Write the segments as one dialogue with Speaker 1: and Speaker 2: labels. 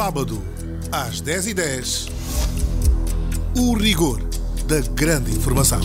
Speaker 1: sábado, às 10h10, o rigor da grande informação.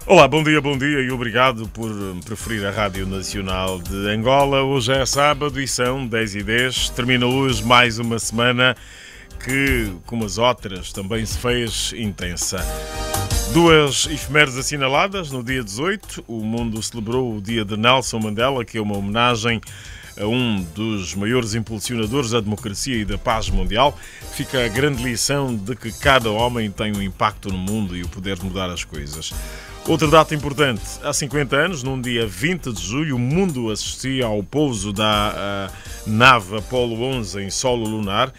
Speaker 2: Olá, bom dia e obrigado por preferir a Rádio Nacional de Angola. Hoje é sábado e são 10h10. Termina hoje mais uma semana que, como as outras, também se fez intensa. Duas efemérides assinaladas. No dia 18, o mundo celebrou o dia de Nelson Mandela, que é uma homenagem a um dos maiores impulsionadores da democracia e da paz mundial. Fica a grande lição de que cada homem tem um impacto no mundo e o poder de mudar as coisas. Outra data importante, há 50 anos, num dia 20 de julho, o mundo assistia ao pouso da nave Apollo 11 em solo lunar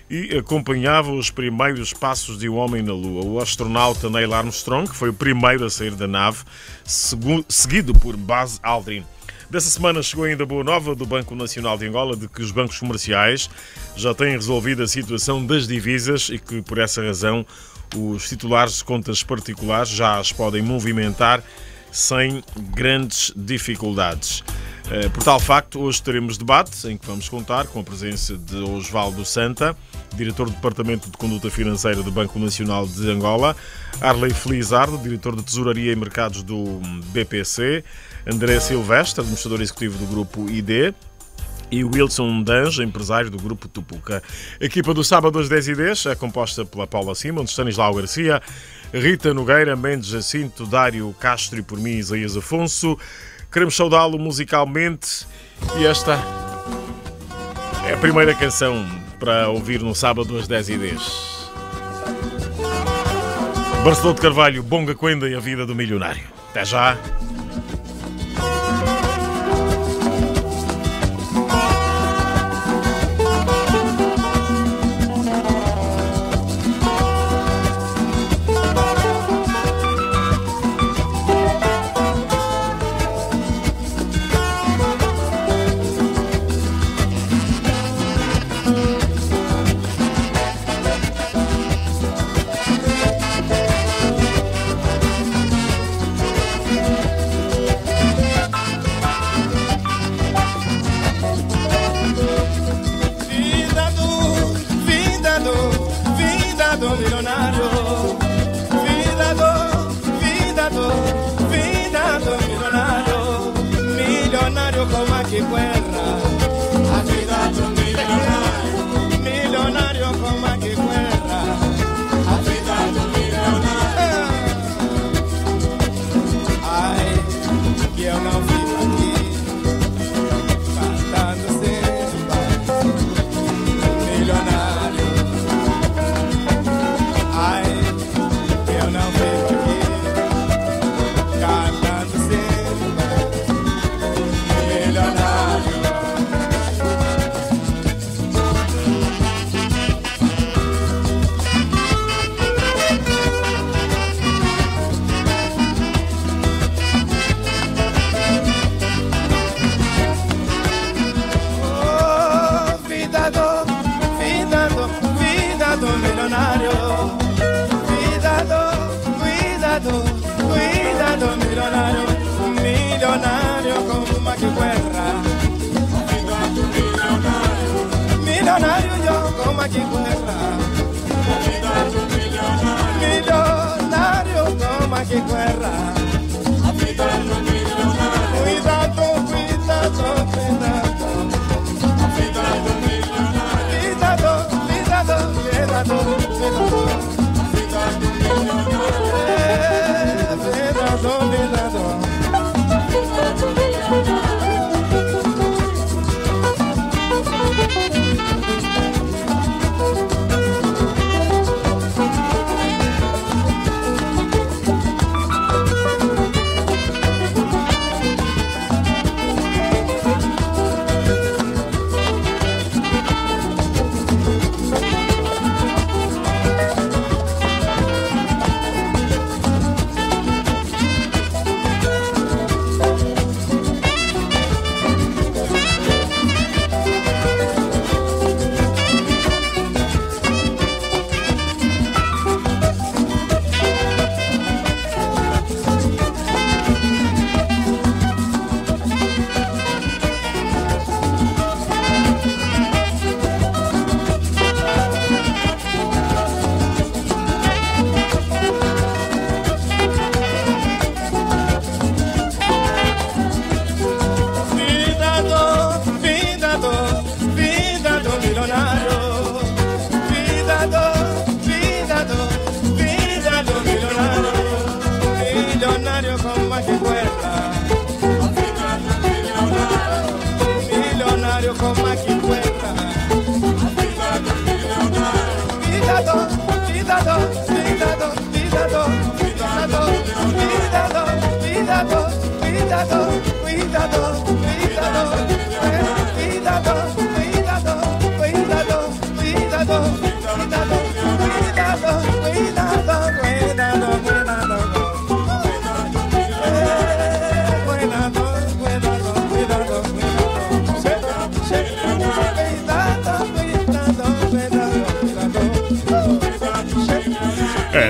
Speaker 2: e acompanhava os primeiros passos de um homem na Lua. O astronauta Neil Armstrong, que foi o primeiro a sair da nave, seguido por Buzz Aldrin. Dessa semana chegou ainda a boa nova do Banco Nacional de Angola de que os bancos comerciais já têm resolvido a situação das divisas e que, por essa razão, os titulares de contas particulares já as podem movimentar sem grandes dificuldades. Por tal facto, hoje teremos debate em que vamos contar com a presença de Osvaldo Santa, diretor do Departamento de Conduta Financeira do Banco Nacional de Angola, Arley Felizardo, diretor de Tesouraria e Mercados do BPC, André Silvestre, administrador executivo do Grupo ID, e Wilson Dange, empresário do Grupo Tupuca. A equipa do sábado às 10h10 é composta pela Paula Simões, Stanislau Garcia, Rita Nogueira, Mendes Jacinto, Dário Castro e por mim, Isaías Afonso. Queremos saudá-lo musicalmente e esta é a primeira canção para ouvir no sábado às 10h10. Barceló de Carvalho, Bonga Quenda e a Vida do Milionário. Até já!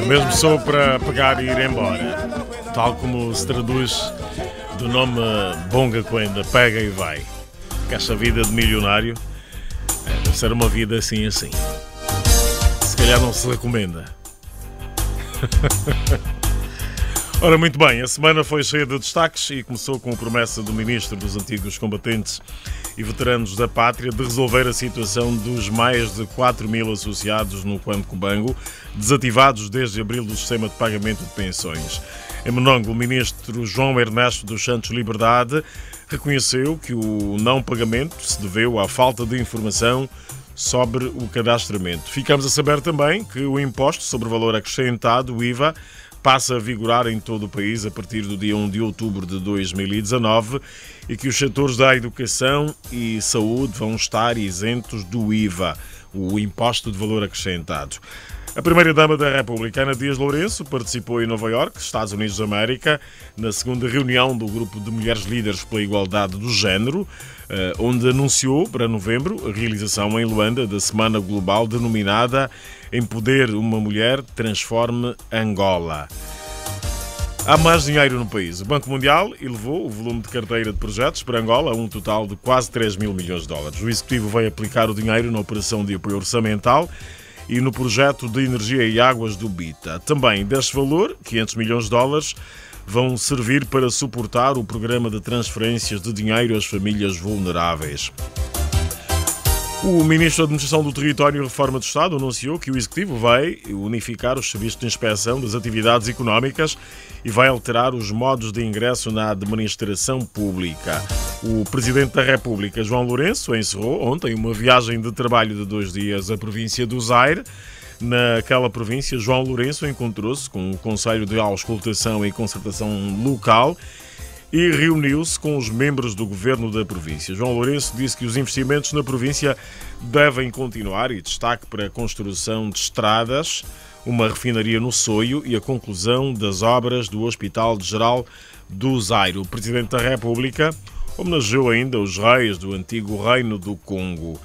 Speaker 2: Mesmo só para pegar e ir embora, tal como se traduz do nome Bonga Quenda, pega e vai. Que esta vida de milionário deve ser uma vida assim. Se calhar não se recomenda. Ora, muito bem, a semana foi cheia de destaques e começou com a promessa do Ministro dos Antigos Combatentes e Veteranos da Pátria de resolver a situação dos mais de 4.000 associados no Cubango, desativados desde abril do sistema de pagamento de pensões. Em Monongo, o Ministro João Ernesto dos Santos Liberdade reconheceu que o não pagamento se deveu à falta de informação sobre o cadastramento. Ficamos a saber também que o Imposto sobre o Valor Acrescentado, o IVA, passa a vigorar em todo o país a partir do dia 1 de outubro de 2019 e que os setores da educação e saúde vão estar isentos do IVA, o Imposto de Valor Acrescentado. A Primeira-Dama da República, Ana Dias Lourenço, participou em Nova Iorque, Estados Unidos da América, na segunda reunião do Grupo de Mulheres Líderes pela Igualdade do Género, onde anunciou para novembro a realização em Luanda da Semana Global denominada Empoder uma Mulher, Transforme Angola. Há mais dinheiro no país. O Banco Mundial elevou o volume de carteira de projetos para Angola a um total de quase 3 mil milhões de dólares. O Executivo vai aplicar o dinheiro na operação de apoio orçamental e no projeto de energia e águas do BITA. Também deste valor, 500 milhões de dólares, vão servir para suportar o programa de transferências de dinheiro às famílias vulneráveis. O Ministro da Administração do Território e Reforma do Estado anunciou que o Executivo vai unificar os serviços de inspeção das atividades económicas e vai alterar os modos de ingresso na administração pública. O Presidente da República, João Lourenço, encerrou ontem uma viagem de trabalho de 2 dias à província do Zaire. Naquela província, João Lourenço encontrou-se com o Conselho de Auscultação e Concertação Local e reuniu-se com os membros do governo da província. João Lourenço disse que os investimentos na província devem continuar e destaque para a construção de estradas, uma refinaria no Soio e a conclusão das obras do Hospital Geral do Zaire. O Presidente da República homenageou ainda os reis do antigo Reino do Congo.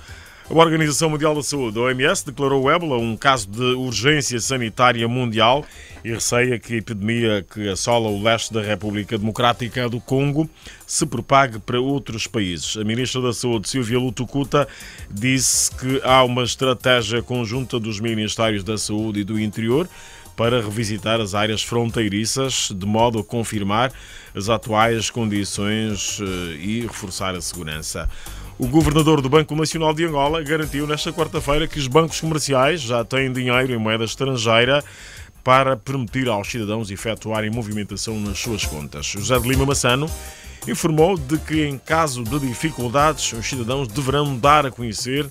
Speaker 2: A Organização Mundial da Saúde, a OMS, declarou o ébola um caso de urgência sanitária mundial e receia que a epidemia que assola o leste da República Democrática do Congo se propague para outros países. A Ministra da Saúde, Silvia Lutucuta, disse que há uma estratégia conjunta dos Ministérios da Saúde e do Interior para revisitar as áreas fronteiriças, de modo a confirmar as atuais condições e reforçar a segurança. O governador do Banco Nacional de Angola garantiu nesta quarta-feira que os bancos comerciais já têm dinheiro em moeda estrangeira para permitir aos cidadãos efetuarem movimentação nas suas contas. José de Lima Massano informou de que, em caso de dificuldades, os cidadãos deverão dar a conhecer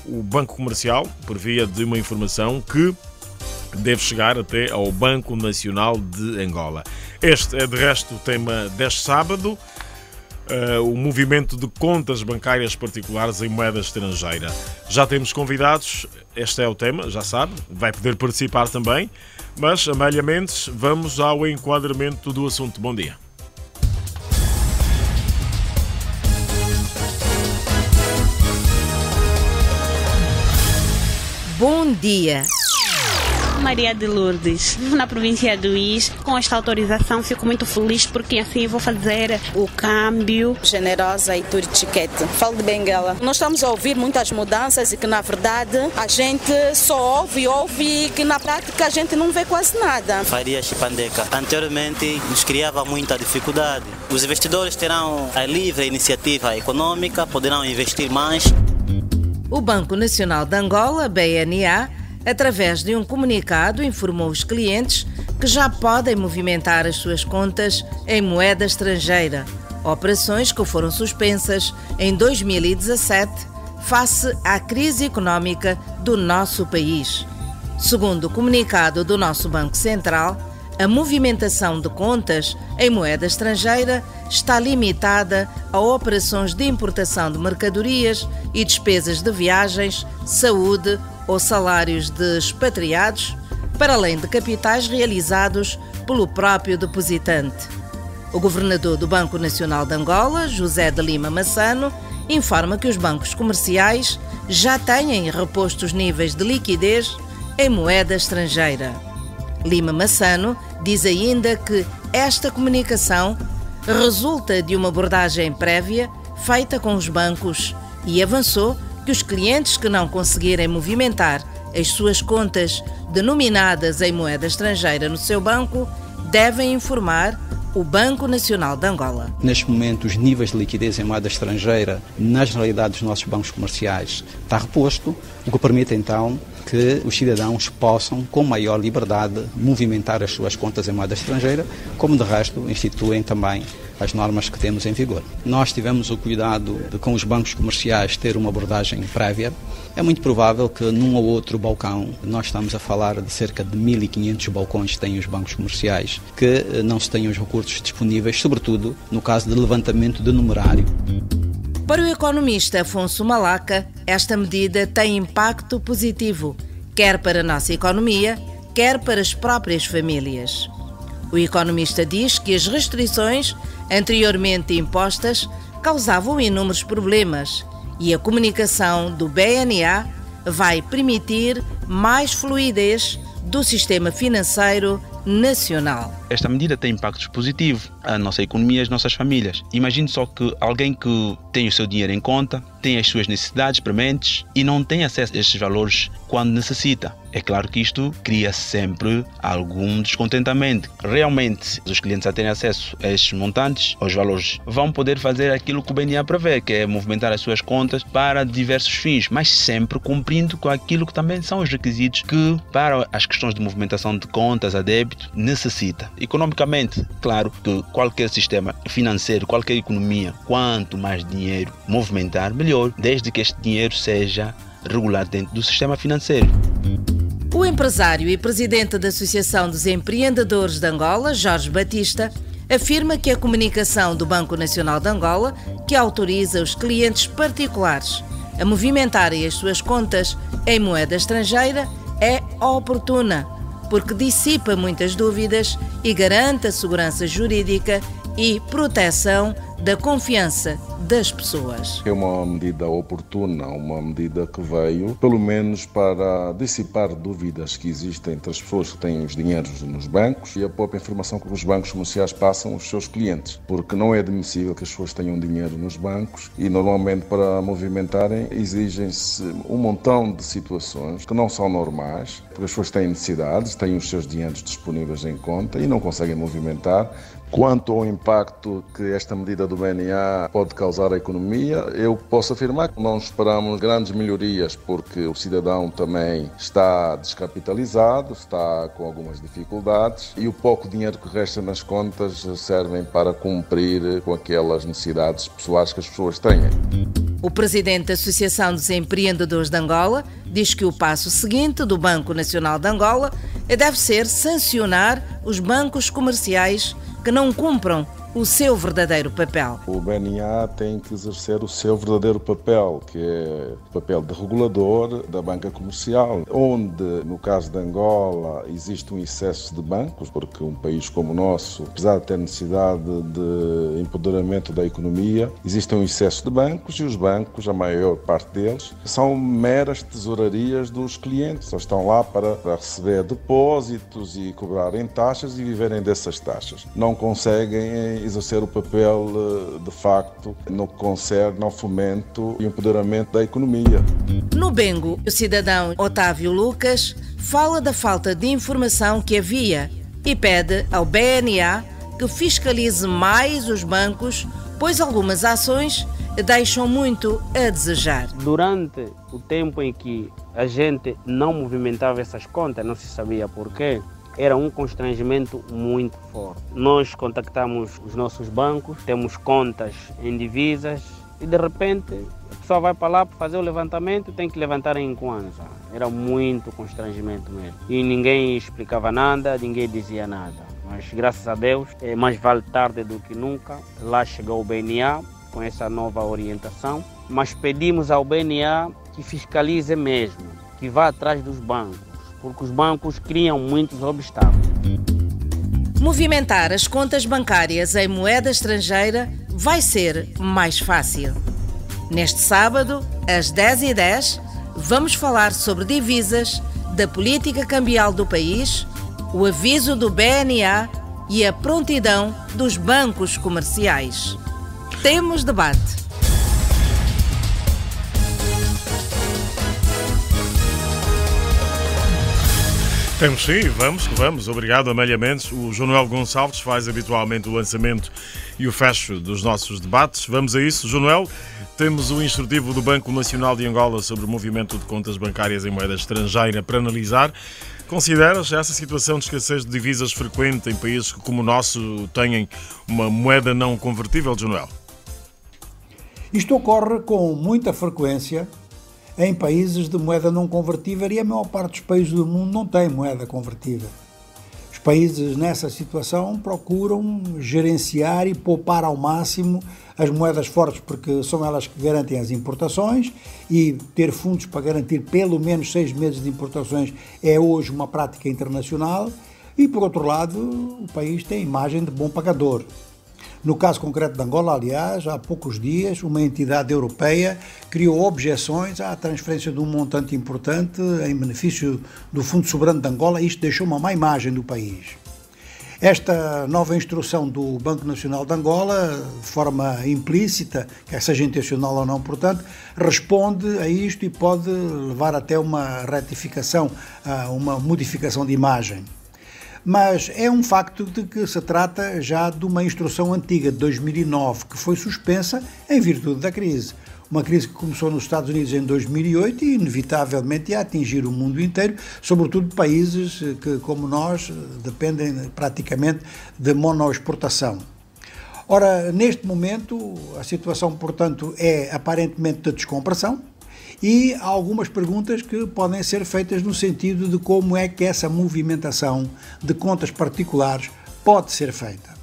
Speaker 2: o banco comercial por via de uma informação que deve chegar até ao Banco Nacional de Angola. Este é, de resto, o tema deste sábado. O movimento de contas bancárias particulares em moeda estrangeira. Já temos convidados, este é o tema, já sabe, vai poder participar também, mas, Amélia Mendes, vamos ao enquadramento do assunto. Bom dia.
Speaker 3: Bom dia.
Speaker 4: Maria de Lourdes, vivo na província do Is. Com esta autorização fico muito feliz porque assim vou fazer o câmbio.
Speaker 5: Generosa e Turichiquete. Falo de Benguela. Nós estamos a ouvir muitas mudanças e que na verdade a gente só ouve e que na prática a gente não vê quase nada.
Speaker 6: Faria Chipandeca. Anteriormente nos criava muita dificuldade. Os investidores terão a livre iniciativa econômica, poderão investir mais.
Speaker 3: O Banco Nacional de Angola, BNA, através de um comunicado, informou os clientes que já podem movimentar as suas contas em moeda estrangeira, operações que foram suspensas em 2017 face à crise económica do nosso país. Segundo o comunicado do nosso Banco Central, a movimentação de contas em moeda estrangeira está limitada a operações de importação de mercadorias e despesas de viagens, saúde ou salários de expatriados, para além de capitais realizados pelo próprio depositante. O governador do Banco Nacional de Angola, José de Lima Massano, informa que os bancos comerciais já têm reposto os níveis de liquidez em moeda estrangeira. Lima Massano diz ainda que esta comunicação resulta de uma abordagem prévia feita com os bancos e avançou que os clientes que não conseguirem movimentar as suas contas denominadas em moeda estrangeira no seu banco devem informar o Banco Nacional de Angola.
Speaker 7: Neste momento, os níveis de liquidez em moeda estrangeira, na generalidade dos nossos bancos comerciais, está reposto, o que permite então que os cidadãos possam, com maior liberdade, movimentar as suas contas em moeda estrangeira, como de resto instituem também as normas que temos em vigor. Nós tivemos o cuidado de, com os bancos comerciais, ter uma abordagem prévia. É muito provável que num ou outro balcão, nós estamos a falar de cerca de 1.500 balcões que têm os bancos comerciais, que não se tenham os recursos disponíveis, sobretudo no caso de levantamento de numerário.
Speaker 3: Para o economista Afonso Malaca, esta medida tem impacto positivo, quer para a nossa economia, quer para as próprias famílias. O economista diz que as restrições anteriormente impostas causavam inúmeros problemas e a comunicação do BNA vai permitir mais fluidez do sistema financeiro nacional.
Speaker 8: Esta medida tem impactos positivos à nossa economia e às nossas famílias. Imagine só que alguém que tem o seu dinheiro em conta, tem as suas necessidades prementes e não tem acesso a estes valores quando necessita. É claro que isto cria sempre algum descontentamento. Realmente, os clientes a terem acesso a estes montantes, aos valores, vão poder fazer aquilo que o BNA prevê, que é movimentar as suas contas para diversos fins, mas sempre cumprindo com aquilo que também são os requisitos que, para as questões de movimentação de contas a débito, necessita. Economicamente, claro que qualquer sistema financeiro, qualquer economia, quanto mais dinheiro movimentar, melhor, desde que este dinheiro seja regular dentro do sistema financeiro.
Speaker 3: O empresário e presidente da Associação dos Empreendedores de Angola, Jorge Batista, afirma que a comunicação do Banco Nacional de Angola, que autoriza os clientes particulares a movimentarem as suas contas em moeda estrangeira, é oportuna, porque dissipa muitas dúvidas e garante a segurança jurídica e proteção da confiança das pessoas.
Speaker 9: É uma medida oportuna, uma medida que veio, pelo menos, para dissipar dúvidas que existem entre as pessoas que têm os dinheiros nos bancos e a própria informação que os bancos comerciais passam aos seus clientes, porque não é admissível que as pessoas tenham dinheiro nos bancos e, normalmente, para movimentarem, exigem-se um montão de situações que não são normais, porque as pessoas têm necessidades, têm os seus dinheiros disponíveis em conta e não conseguem movimentar. Quanto ao impacto que esta medida do BNA pode causar à economia, eu posso afirmar que não esperamos grandes melhorias, porque o cidadão também está descapitalizado, está com algumas dificuldades e o pouco dinheiro que resta nas contas servem para cumprir com aquelas necessidades pessoais que as pessoas têm.
Speaker 3: O presidente da Associação dos Empreendedores de Angola diz que o passo seguinte do Banco Nacional de Angola deve ser sancionar os bancos comerciais que não cumpram o seu verdadeiro papel.
Speaker 9: O BNA tem que exercer o seu verdadeiro papel, que é o papel de regulador da banca comercial, onde, no caso de Angola, existe um excesso de bancos, porque um país como o nosso, apesar de ter necessidade de empoderamento da economia, existe um excesso de bancos e os bancos, a maior parte deles, são meras tesourarias dos clientes. Só estão lá para receber depósitos e cobrarem taxas e viverem dessas taxas. Não conseguem exercer o papel, de facto, no que concerne ao fomento e empoderamento da economia.
Speaker 3: No Bengo, o cidadão Otávio Lucas fala da falta de informação que havia e pede ao BNA que fiscalize mais os bancos, pois algumas ações deixam muito a desejar.
Speaker 10: Durante o tempo em que a gente não movimentava essas contas, não se sabia porquê, era um constrangimento muito forte. Nós contactamos os nossos bancos, temos contas em divisas e de repente a pessoa vai para lá para fazer o levantamento, tem que levantar em Kwanza. Era muito constrangimento mesmo. E ninguém explicava nada, ninguém dizia nada. Mas graças a Deus, mais vale tarde do que nunca. Lá chegou o BNA com essa nova orientação. Mas pedimos ao BNA que fiscalize mesmo, que vá atrás dos bancos, porque os bancos criam muitos obstáculos.
Speaker 3: Movimentar as contas bancárias em moeda estrangeira vai ser mais fácil. Neste sábado, às 10h10, vamos falar sobre divisas, da política cambial do país, o aviso do BNA e a prontidão dos bancos comerciais. Temos debate.
Speaker 2: Temos sim, vamos que vamos. Obrigado, Amélia Mendes. O João Gonçalves faz habitualmente o lançamento e o fecho dos nossos debates. Vamos a isso. João, temos o instrutivo do Banco Nacional de Angola sobre o movimento de contas bancárias em moeda estrangeira para analisar. Consideras essa situação de escassez de divisas frequente em países que, como o nosso, têm uma moeda não convertível, João?
Speaker 11: Isto ocorre com muita frequência em países de moeda não convertível e a maior parte dos países do mundo não tem moeda convertível. Os países nessa situação procuram gerenciar e poupar ao máximo as moedas fortes, porque são elas que garantem as importações, e ter fundos para garantir pelo menos 6 meses de importações é hoje uma prática internacional. E, por outro lado, o país tem a imagem de bom pagador. No caso concreto de Angola, aliás, há poucos dias, uma entidade europeia criou objeções à transferência de um montante importante em benefício do Fundo Soberano de Angola. Isto deixou uma má imagem do país. Esta nova instrução do Banco Nacional de Angola, de forma implícita, quer seja intencional ou não, portanto, responde a isto e pode levar até uma retificação, uma modificação de imagem. Mas é um facto de que se trata já de uma instrução antiga, de 2009, que foi suspensa em virtude da crise. Uma crise que começou nos Estados Unidos em 2008 e inevitavelmente ia atingir o mundo inteiro, sobretudo países que, como nós, dependem praticamente de monoexportação. Ora, neste momento, a situação, portanto, é aparentemente de descompressão. E há algumas perguntas que podem ser feitas no sentido de como é que essa movimentação de contas particulares pode ser feita.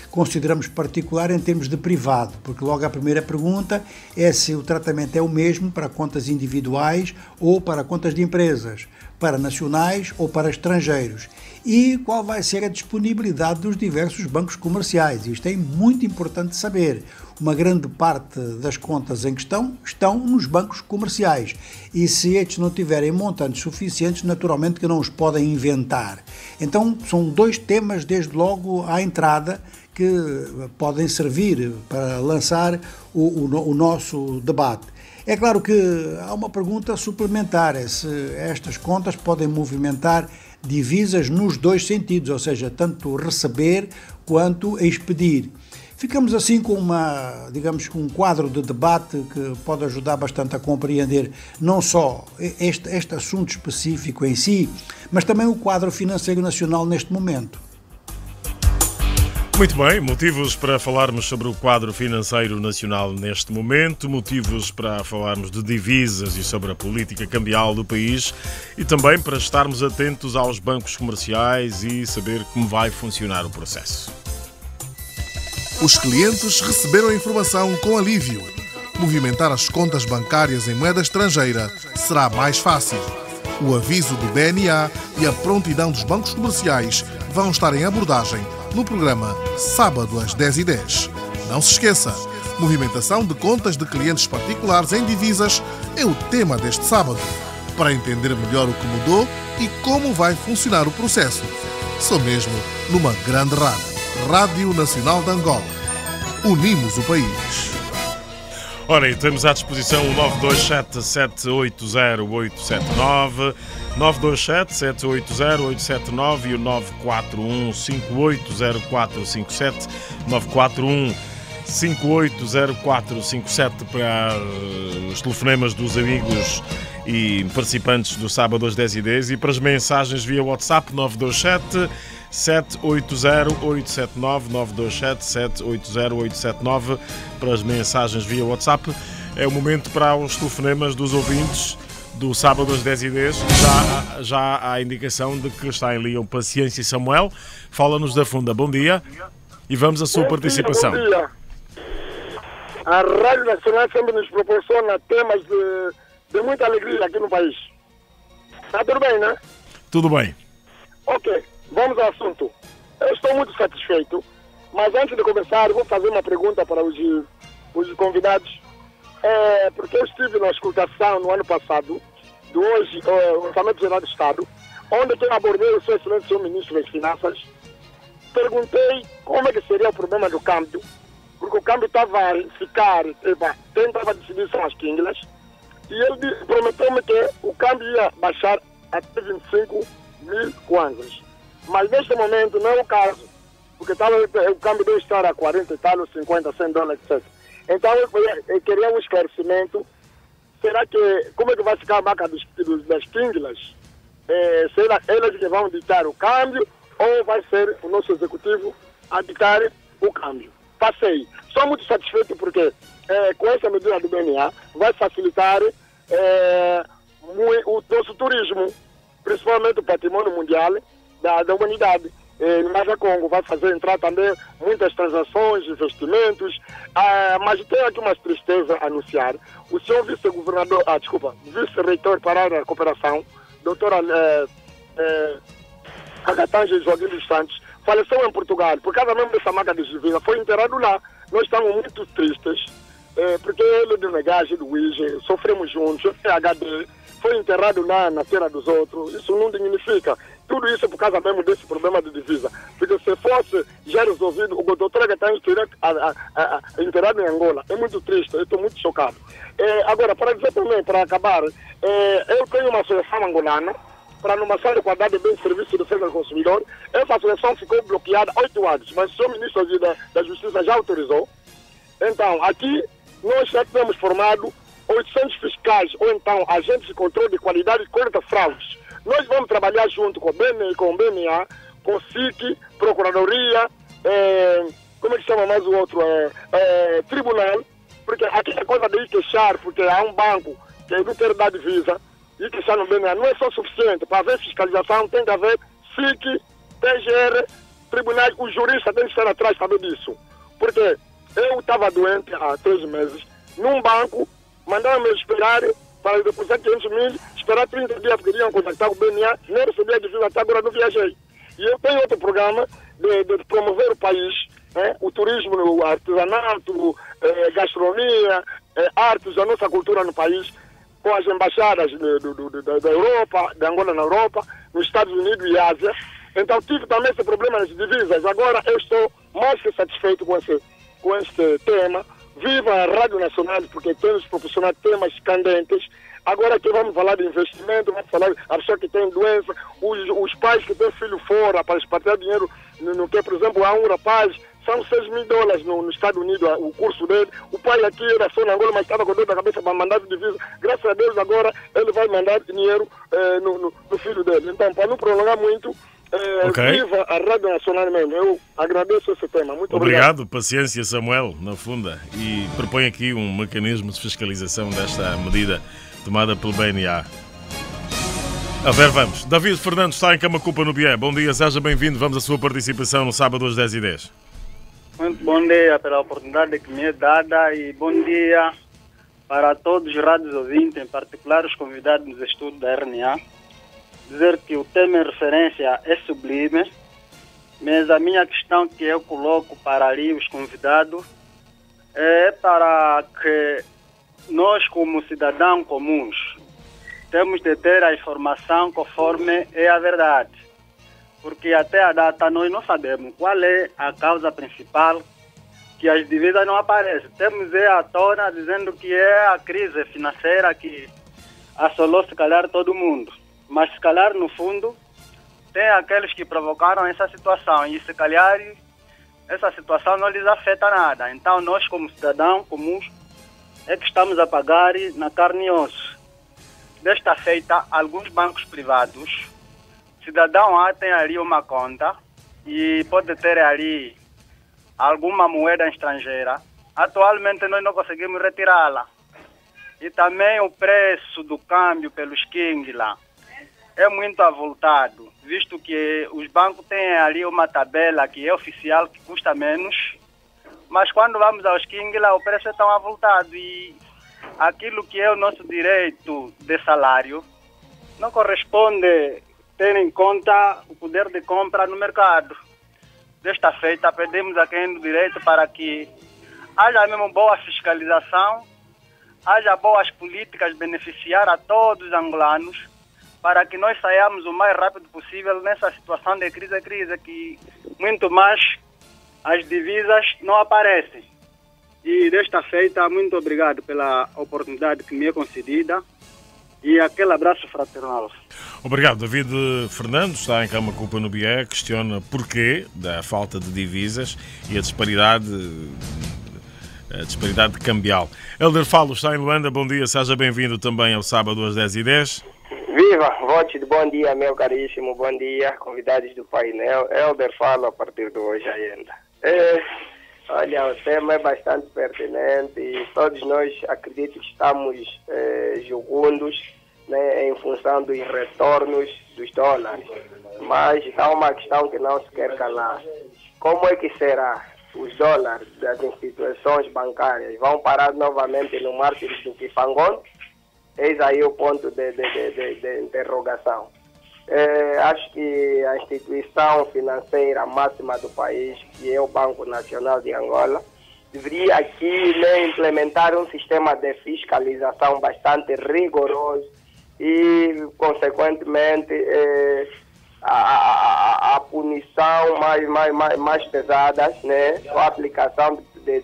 Speaker 11: Consideramos particular em termos de privado, porque logo a primeira pergunta é se o tratamento é o mesmo para contas individuais ou para contas de empresas, para nacionais ou para estrangeiros, e qual vai ser a disponibilidade dos diversos bancos comerciais. Isto é muito importante saber. Uma grande parte das contas em questão estão nos bancos comerciais e se estes não tiverem montantes suficientes, naturalmente que não os podem inventar. Então são dois temas desde logo à entrada que podem servir para lançar o nosso debate. É claro que há uma pergunta suplementar, é se estas contas podem movimentar divisas nos dois sentidos, ou seja, tanto receber quanto expedir. Ficamos assim com um quadro de debate que pode ajudar bastante a compreender não só este assunto específico em si, mas também o quadro financeiro nacional neste momento.
Speaker 2: Muito bem, motivos para falarmos sobre o quadro financeiro nacional neste momento, motivos para falarmos de divisas e sobre a política cambial do país e também para estarmos atentos aos bancos comerciais e saber como vai funcionar o processo.
Speaker 1: Os clientes receberam a informação com alívio. Movimentar as contas bancárias em moeda estrangeira será mais fácil. O aviso do BNA e a prontidão dos bancos comerciais vão estar em abordagem no programa sábado às 10h10. Não se esqueça, movimentação de contas de clientes particulares em divisas é o tema deste sábado, para entender melhor o que mudou e como vai funcionar o processo. Só mesmo numa grande rádio. Rádio Nacional de Angola. Unimos o país.
Speaker 2: Ora, e temos à disposição o 927-780-879, 927-780-879 e o 941-580457, 941-580457 para os telefonemas dos amigos e participantes do sábado às 10h10 e para as mensagens via WhatsApp 927 780-879, 927-780-879 para as mensagens via WhatsApp. É o momento para os telefonemas dos ouvintes do sábado às 10h10. Já há a indicação de que está em linha o Paciência Samuel. Fala-nos da Funda. Bom dia e vamos à sua participação.
Speaker 12: Bom dia. A Rádio Nacional sempre nos proporciona temas de muita alegria aqui no país. Está tudo bem, né?
Speaker 2: Tudo bem.
Speaker 12: Ok, vamos ao assunto. Eu estou muito satisfeito, mas antes de começar, vou fazer uma pergunta para os convidados. Porque eu estive na escutação no ano passado, do hoje, o Orçamento Geral do Estado, onde eu abordei o seu excelente senhor Ministro das Finanças. Perguntei como é que seria o problema do câmbio, porque o câmbio estava a ficar, tentava decidir são as quinglas, e ele prometeu-me que o câmbio ia baixar até 25 mil kwanzas. Mas neste momento não é o caso, porque o câmbio deve estar a 40 e tal, 50, 100 dólares, etc. Então eu queria um esclarecimento. Será que, como é que vai ficar a marca das quinglas? Será eles que vão ditar o câmbio ou vai ser o nosso executivo a ditar o câmbio? Passei. Estou muito satisfeito porque com essa medida do BNA vai facilitar o nosso turismo, principalmente o patrimônio mundial da humanidade. Mas a Congo vai fazer entrar também muitas transações, investimentos, mas tem aqui uma tristeza a anunciar. O senhor vice-governador, vice-reitor para a cooperação, doutor Agatange Joaquim dos Santos, faleceu em Portugal. Por causa mesmo dessa marca de divisa, foi enterrado lá. Nós estamos muito tristes, porque ele de negagem do Luigi, sofremos juntos, HD, foi enterrado lá na terra dos outros. Isso não dignifica. Tudo isso é por causa mesmo desse problema de divisa. Porque se fosse já resolvido, o doutor Agatange teria enterrado em Angola. É muito triste, eu estou muito chocado. Agora, para dizer também, para acabar, eu tenho uma associação angolana para numa série de qualidade de bem de serviço de defesa do consumidor. Essa associação ficou bloqueada 8 anos, mas o senhor ministro da Justiça já autorizou. Então, aqui nós já temos formado 800 fiscais, ou então agentes de controle de qualidade contra fraudes. Nós vamos trabalhar junto com o BNI, com o BNA, com o SIC, Procuradoria, como é que chama mais o outro? Tribunal, porque aqui é coisa de ir queixar, porque há um banco que não quer dar divisa, e queixar no BNA não é só suficiente. Para haver fiscalização tem que haver SIC, TGR, tribunais, o jurista tem que estar atrás também disso. Porque eu estava doente há 3 meses, num banco, mandaram-me esperar para depositar 500 mil, esperar 30 dias porque iriam contactar o BNA, nem recebi a divisa, até agora não viajei. E eu tenho outro programa de promover o país, o turismo, o artesanato, gastronomia, artes, a nossa cultura no país, com as embaixadas da Europa, da Angola na Europa, nos Estados Unidos e Ásia. Então tive também esse problema das divisas. Agora eu estou mais que satisfeito com este tema. Viva a Rádio Nacional, porque tem nos proporcionado temas candentes. Agora aqui vamos falar de investimento, vamos falar de a pessoa que tem doença, os pais que têm filho fora para expatriar dinheiro, no que, por exemplo, há um rapaz, são 6 mil dólares nos Estados Unidos o curso dele. O pai aqui era só na Angola, mas estava com dor da cabeça para mandar de divisa. Graças a Deus agora ele vai mandar dinheiro no filho dele. Então, para não prolongar muito, viva a Rádio Nacional mesmo. Eu agradeço esse tema. Muito obrigado.
Speaker 2: Paciência, Samuel, na Funda. E propõe aqui um mecanismo de fiscalização desta medida tomada pelo BNA. A ver, vamos. David Fernandes está em Camacupa, no Bié. Bom dia, seja bem-vindo. Vamos à sua participação no sábado às 10h10.
Speaker 13: Muito bom dia pela oportunidade que me é dada e bom dia para todos os rádios ouvintes, em particular os convidados dos estudos da RNA. Dizer que o tema em referência é sublime, mas a minha questão que eu coloco para ali os convidados é para que nós, como cidadãos comuns, temos de ter a informação conforme é a verdade. Porque até a data nós não sabemos qual é a causa principal que as divisas não aparecem. Temos à tona dizendo que é a crise financeira que assolou se calhar todo mundo. Mas se calhar no fundo tem aqueles que provocaram essa situação e se calhar essa situação não lhes afeta nada. Então nós como cidadãos comuns é que estamos a pagar na carne e osso. Desta feita, alguns bancos privados, cidadão tem ali uma conta e pode ter ali alguma moeda estrangeira. Atualmente nós não conseguimos retirá-la. e também o preço do câmbio pelos King lá é muito avultado, visto que os bancos têm ali uma tabela que é oficial, que custa menos, mas quando vamos aos King lá o preço é tão avultado e aquilo que é o nosso direito de salário não corresponde ter em conta o poder de compra no mercado. Desta feita, pedimos a quem do direito para que haja mesmo boa fiscalização, haja boas políticas beneficiar a todos os angolanos, para que nós saiamos o mais rápido possível nessa situação de crise, que muito mais as divisas não aparecem. E desta feita, muito obrigado pela oportunidade que me é concedida e aquele abraço fraternal.
Speaker 2: Obrigado. David Fernando está em Cama Culpa no BIE, questiona porquê da falta de divisas e a disparidade cambial. Helder Falo está em Luanda. Bom dia, seja bem-vindo também ao sábado às 10h10.
Speaker 14: Viva! Vote de bom dia, meu caríssimo, bom dia, convidados do painel. Helder Falo a partir de hoje ainda. Olha, o tema é bastante pertinente e todos nós acredito que estamos jugundos, né, em função dos retornos dos dólares. Mas há uma questão que não se quer calar. Como é que será? Os dólares das instituições bancárias vão parar novamente no mártir do Kifangon? Eis aí o ponto de interrogação. Acho que a instituição financeira máxima do país, que é o Banco Nacional de Angola, deveria aqui, né, implementar um sistema de fiscalização bastante rigoroso e, consequentemente, a punição mais pesadas, né, a aplicação de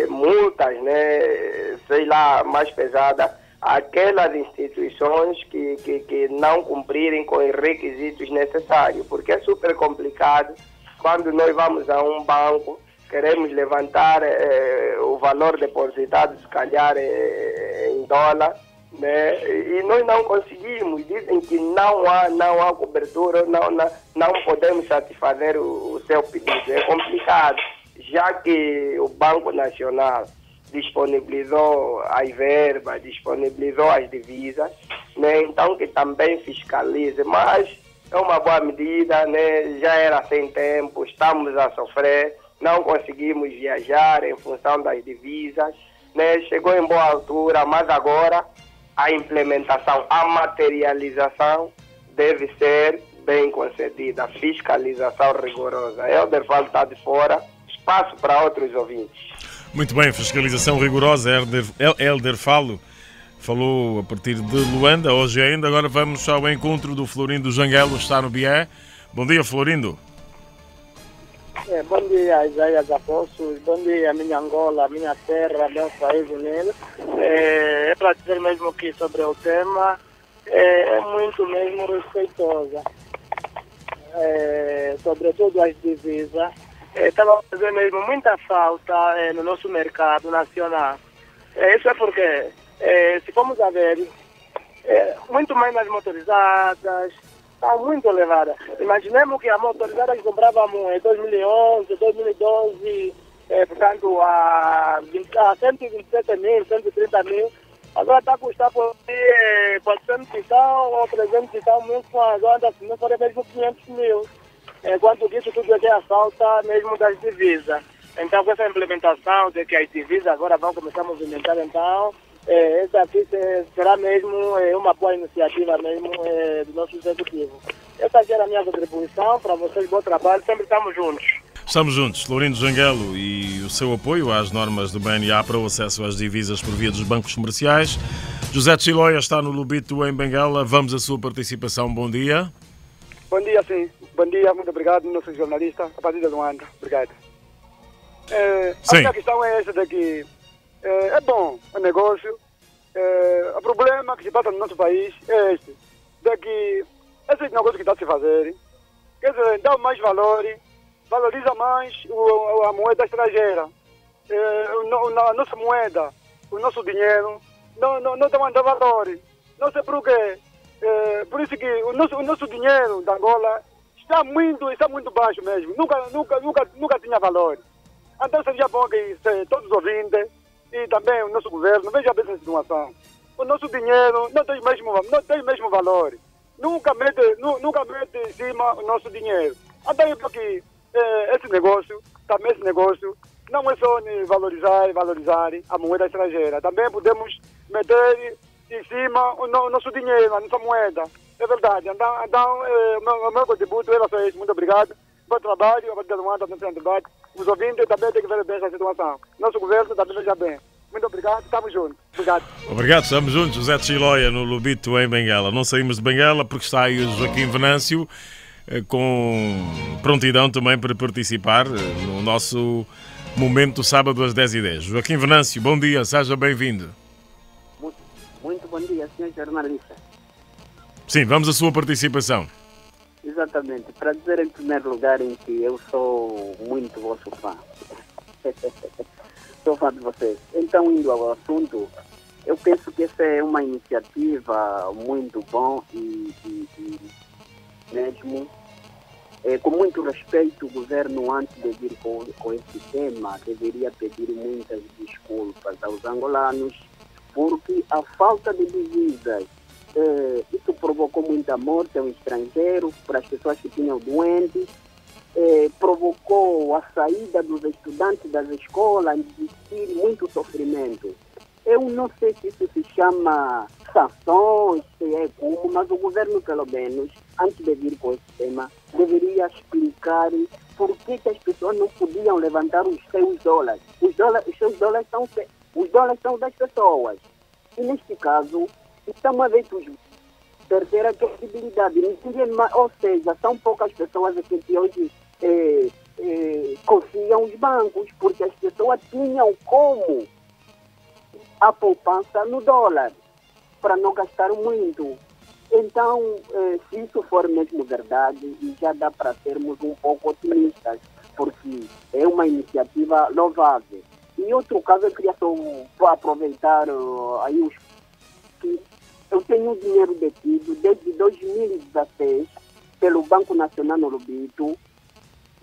Speaker 14: multas, né, sei lá, mais pesada, aquelas instituições que não cumprirem com os requisitos necessários, porque é super complicado quando nós vamos a um banco, queremos levantar o valor depositado, se calhar em dólar, né, e nós não conseguimos, dizem que não há cobertura, não podemos satisfazer o seu pedido, é complicado, já que o Banco Nacional disponibilizou as verbas, disponibilizou as divisas, né? Então que também fiscalize, mas é uma boa medida, né? Já era sem tempo, estamos a sofrer, não conseguimos viajar em função das divisas, né? Chegou em boa altura, mas agora a implementação, a materialização deve ser bem concedida, fiscalização rigorosa. Helder Falo está de fora, espaço para outros ouvintes.
Speaker 2: Muito bem, fiscalização rigorosa. Helder Falo falou a partir de Luanda, hoje ainda. Agora vamos ao encontro do Florindo Janguelo, está no BIE. Bom dia, Florindo.
Speaker 15: Bom dia, Isaías Apóstolos. Bom dia, minha Angola, minha terra, meu país unido. É para dizer mesmo que sobre o tema é muito mesmo respeitosa. Sobretudo as divisas. Estava fazendo mesmo muita falta no nosso mercado nacional. Isso é porque, se formos a ver, muito mais nas motorizadas, está muito elevada. Imaginemos que a motorizada que comprávamos em 2011, 2012, portanto, a 127 mil, 130 mil, agora está a custar por 400 e tal ou 300 e tal mil, agora se não for mesmo 500 mil. Quanto disso tudo é a falta mesmo das divisas. Então, com essa implementação de que as divisas agora vão começar a movimentar, então, essa aqui será mesmo uma boa iniciativa mesmo do nosso executivo. Essa aqui era a minha contribuição. Para vocês, bom trabalho. Sempre estamos juntos.
Speaker 2: Estamos juntos. Florindo Janguelo e o seu apoio às normas do BNA para o acesso às divisas por via dos bancos comerciais. José de Chiloia está no Lubito, em Benguela. Vamos à sua participação. Bom dia.
Speaker 16: Bom dia, sim. Bom dia, muito obrigado, nosso jornalista, a partir de Luanda. Obrigado. A minha questão é essa daqui. É bom o negócio. O problema que se passa no nosso país é este. Daqui, esse negócio que está a se fazer, quer dizer, dá mais valor, valoriza mais a moeda estrangeira. A nossa moeda, o nosso dinheiro, não dá valor. Não sei por quê. Por isso que o nosso dinheiro da Angola está muito baixo mesmo. Nunca tinha valor. Então seria bom que todos os ouvintes e também o nosso governo, veja bem essa situação. O nosso dinheiro não tem mesmo valor. Nunca mete em cima o nosso dinheiro. Até porque esse negócio não é só valorizar a moeda estrangeira. Também podemos meter em cima o nosso dinheiro, a nossa moeda. É verdade. Então o meu contributo era só isso. Muito obrigado. Bom trabalho, a partir do ano, no debate. Os ouvintes também têm que ver bem essa situação. Nosso governo também veja bem. Muito obrigado, estamos juntos.
Speaker 2: Obrigado, estamos juntos. José de Chiloia, no Lubito, em Benguela. Não saímos de Benguela porque está aí o Joaquim Venâncio com prontidão também para participar no nosso momento sábado às 10h10. Joaquim Venâncio, bom dia, seja bem-vindo.
Speaker 17: Muito bom dia, senhor jornalista.
Speaker 2: Sim, vamos à sua participação.
Speaker 17: Exatamente, para dizer em primeiro lugar em que eu sou muito vosso fã. Sou fã de vocês. Então, indo ao assunto, eu penso que essa é uma iniciativa muito bom e mesmo, com muito respeito, o governo, antes de vir com esse tema, deveria pedir muitas desculpas aos angolanos, porque a falta de divisas, isso provocou muita morte ao estrangeiro, para as pessoas que tinham doentes, provocou a saída dos estudantes das escolas, muito sofrimento. Eu não sei se isso se chama sanções, se é como, mas o governo, pelo menos, antes de vir com esse tema, deveria explicar por que as pessoas não podiam levantar os seus dólares. Os dólares são das pessoas. E neste caso, estamos a ver que perder a credibilidade. Ou seja, são poucas pessoas que hoje confiam os bancos, porque as pessoas tinham como a poupança no dólar, para não gastar muito. Então, se isso for mesmo verdade, já dá para sermos um pouco otimistas, porque é uma iniciativa louvável. E outro caso, eu queria só aproveitar aí os que eu tenho dinheiro detido desde 2016 pelo Banco Nacional no Lubito.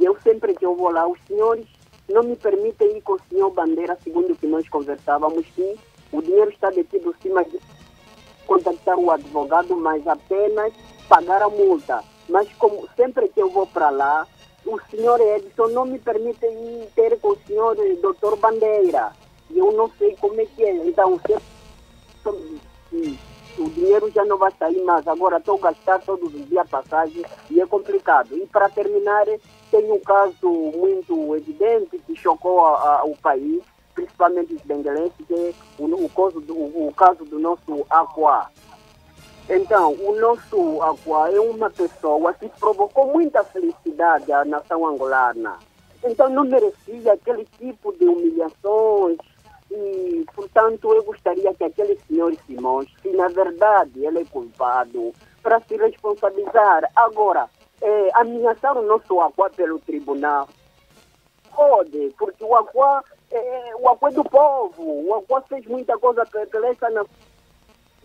Speaker 17: E eu sempre que eu vou lá, os senhores não me permitem ir com o senhor Bandeira, segundo o que nós conversávamos, que o dinheiro está detido sim, mas contactar o advogado, mas apenas pagar a multa. Mas como sempre que eu vou para lá, o senhor Edson não me permite ir ter com o senhor Dr. Bandeira. E eu não sei como é que é. Então, o dinheiro já não vai sair mais. Agora estou a gastar todos os dias passagem e é complicado. E para terminar, tem um caso muito evidente que chocou o país, principalmente os benguelenses, que é o caso do nosso Aqua. Então, o nosso Aqua é uma pessoa que provocou muita felicidade à nação angolana. Então, não merecia aquele tipo de humilhações. E, portanto, eu gostaria que aquele senhor Simões, se na verdade ele é culpado, para se responsabilizar. Agora, ameaçar o nosso Aqua pelo tribunal, pode, porque o Aqua é do povo. O Aqua fez muita coisa pela essa nação.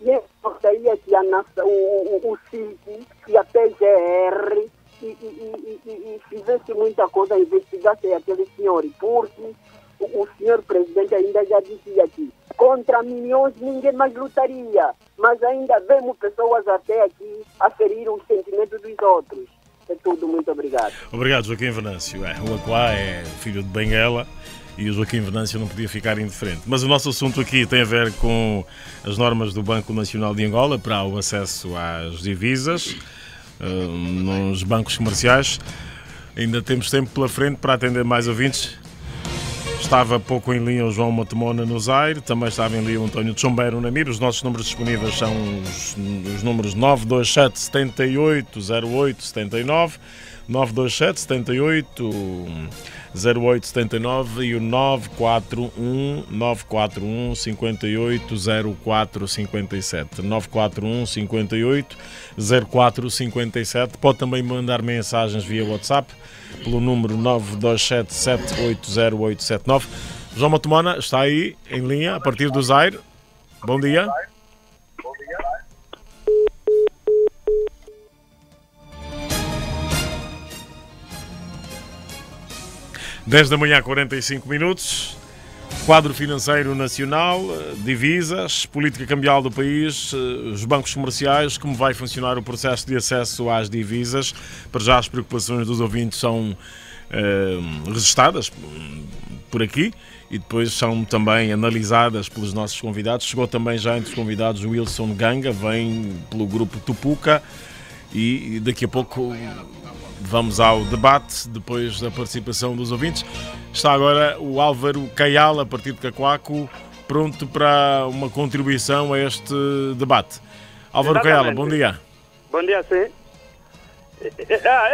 Speaker 17: E eu gostaria que a nação, o CIT e a PGR e fizesse muita coisa, investigasse aquele senhor, porque o senhor presidente ainda já disse aqui, contra milhões ninguém mais lutaria, mas ainda vemos pessoas até aqui a ferir os sentimentos dos outros. É tudo, muito obrigado.
Speaker 2: Obrigado, Joaquim Venâncio. O Aquá é filho de Benguela e o Joaquim Venâncio não podia ficar indiferente. Mas o nosso assunto aqui tem a ver com as normas do Banco Nacional de Angola para o acesso às divisas nos bancos comerciais. Ainda temos tempo pela frente para atender mais ouvintes. Estava pouco em linha o João Matemona no Zaire, também estava em linha o António de Chombeiro Namir. Os nossos números disponíveis são os números 927 78 08 79, 927 78 08 79 e o 941 58 04 57. 941 58 04 57. Pode também mandar mensagens via WhatsApp pelo número 927 780879. João Matemona está aí em linha a partir do Zaire. Bom dia. 10 da manhã, 45 minutos. Quadro financeiro nacional, divisas, política cambial do país, os bancos comerciais, como vai funcionar o processo de acesso às divisas. Para já as preocupações dos ouvintes são registadas por aqui e depois são também analisadas pelos nossos convidados. Chegou também já entre os convidados o Wilson Ganga, vem pelo grupo Tupuca, e daqui a pouco vamos ao debate, depois da participação dos ouvintes. Está agora o Álvaro Caiala, a partir de Cacoaco, pronto para uma contribuição a este debate. Álvaro Caiala, bom dia.
Speaker 18: Bom dia, sim.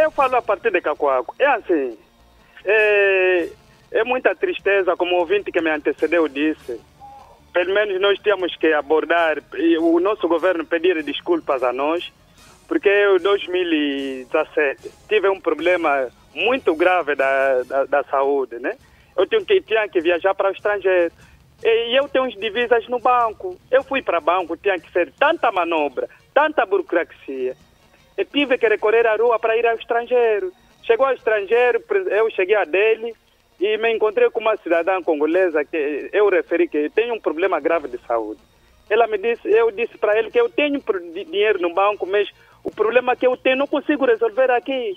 Speaker 18: Eu falo a partir de Cacoaco. É assim, é muita tristeza, como o ouvinte que me antecedeu disse. Pelo menos nós temos que abordar, e o nosso governo pedir desculpas a nós, porque em 2017 tive um problema muito grave da saúde, né? Eu tinha que viajar para o estrangeiro. E eu tenho divisas no banco. Eu fui para o banco, tinha que ser tanta manobra, tanta burocracia. Eu tive que recorrer à rua para ir ao estrangeiro. Chegou ao estrangeiro, eu cheguei a Delhi e me encontrei com uma cidadã congolesa que eu referi que tem um problema grave de saúde. Ela me disse, eu disse para ele que eu tenho dinheiro no banco, mas o problema que eu tenho não consigo resolver aqui.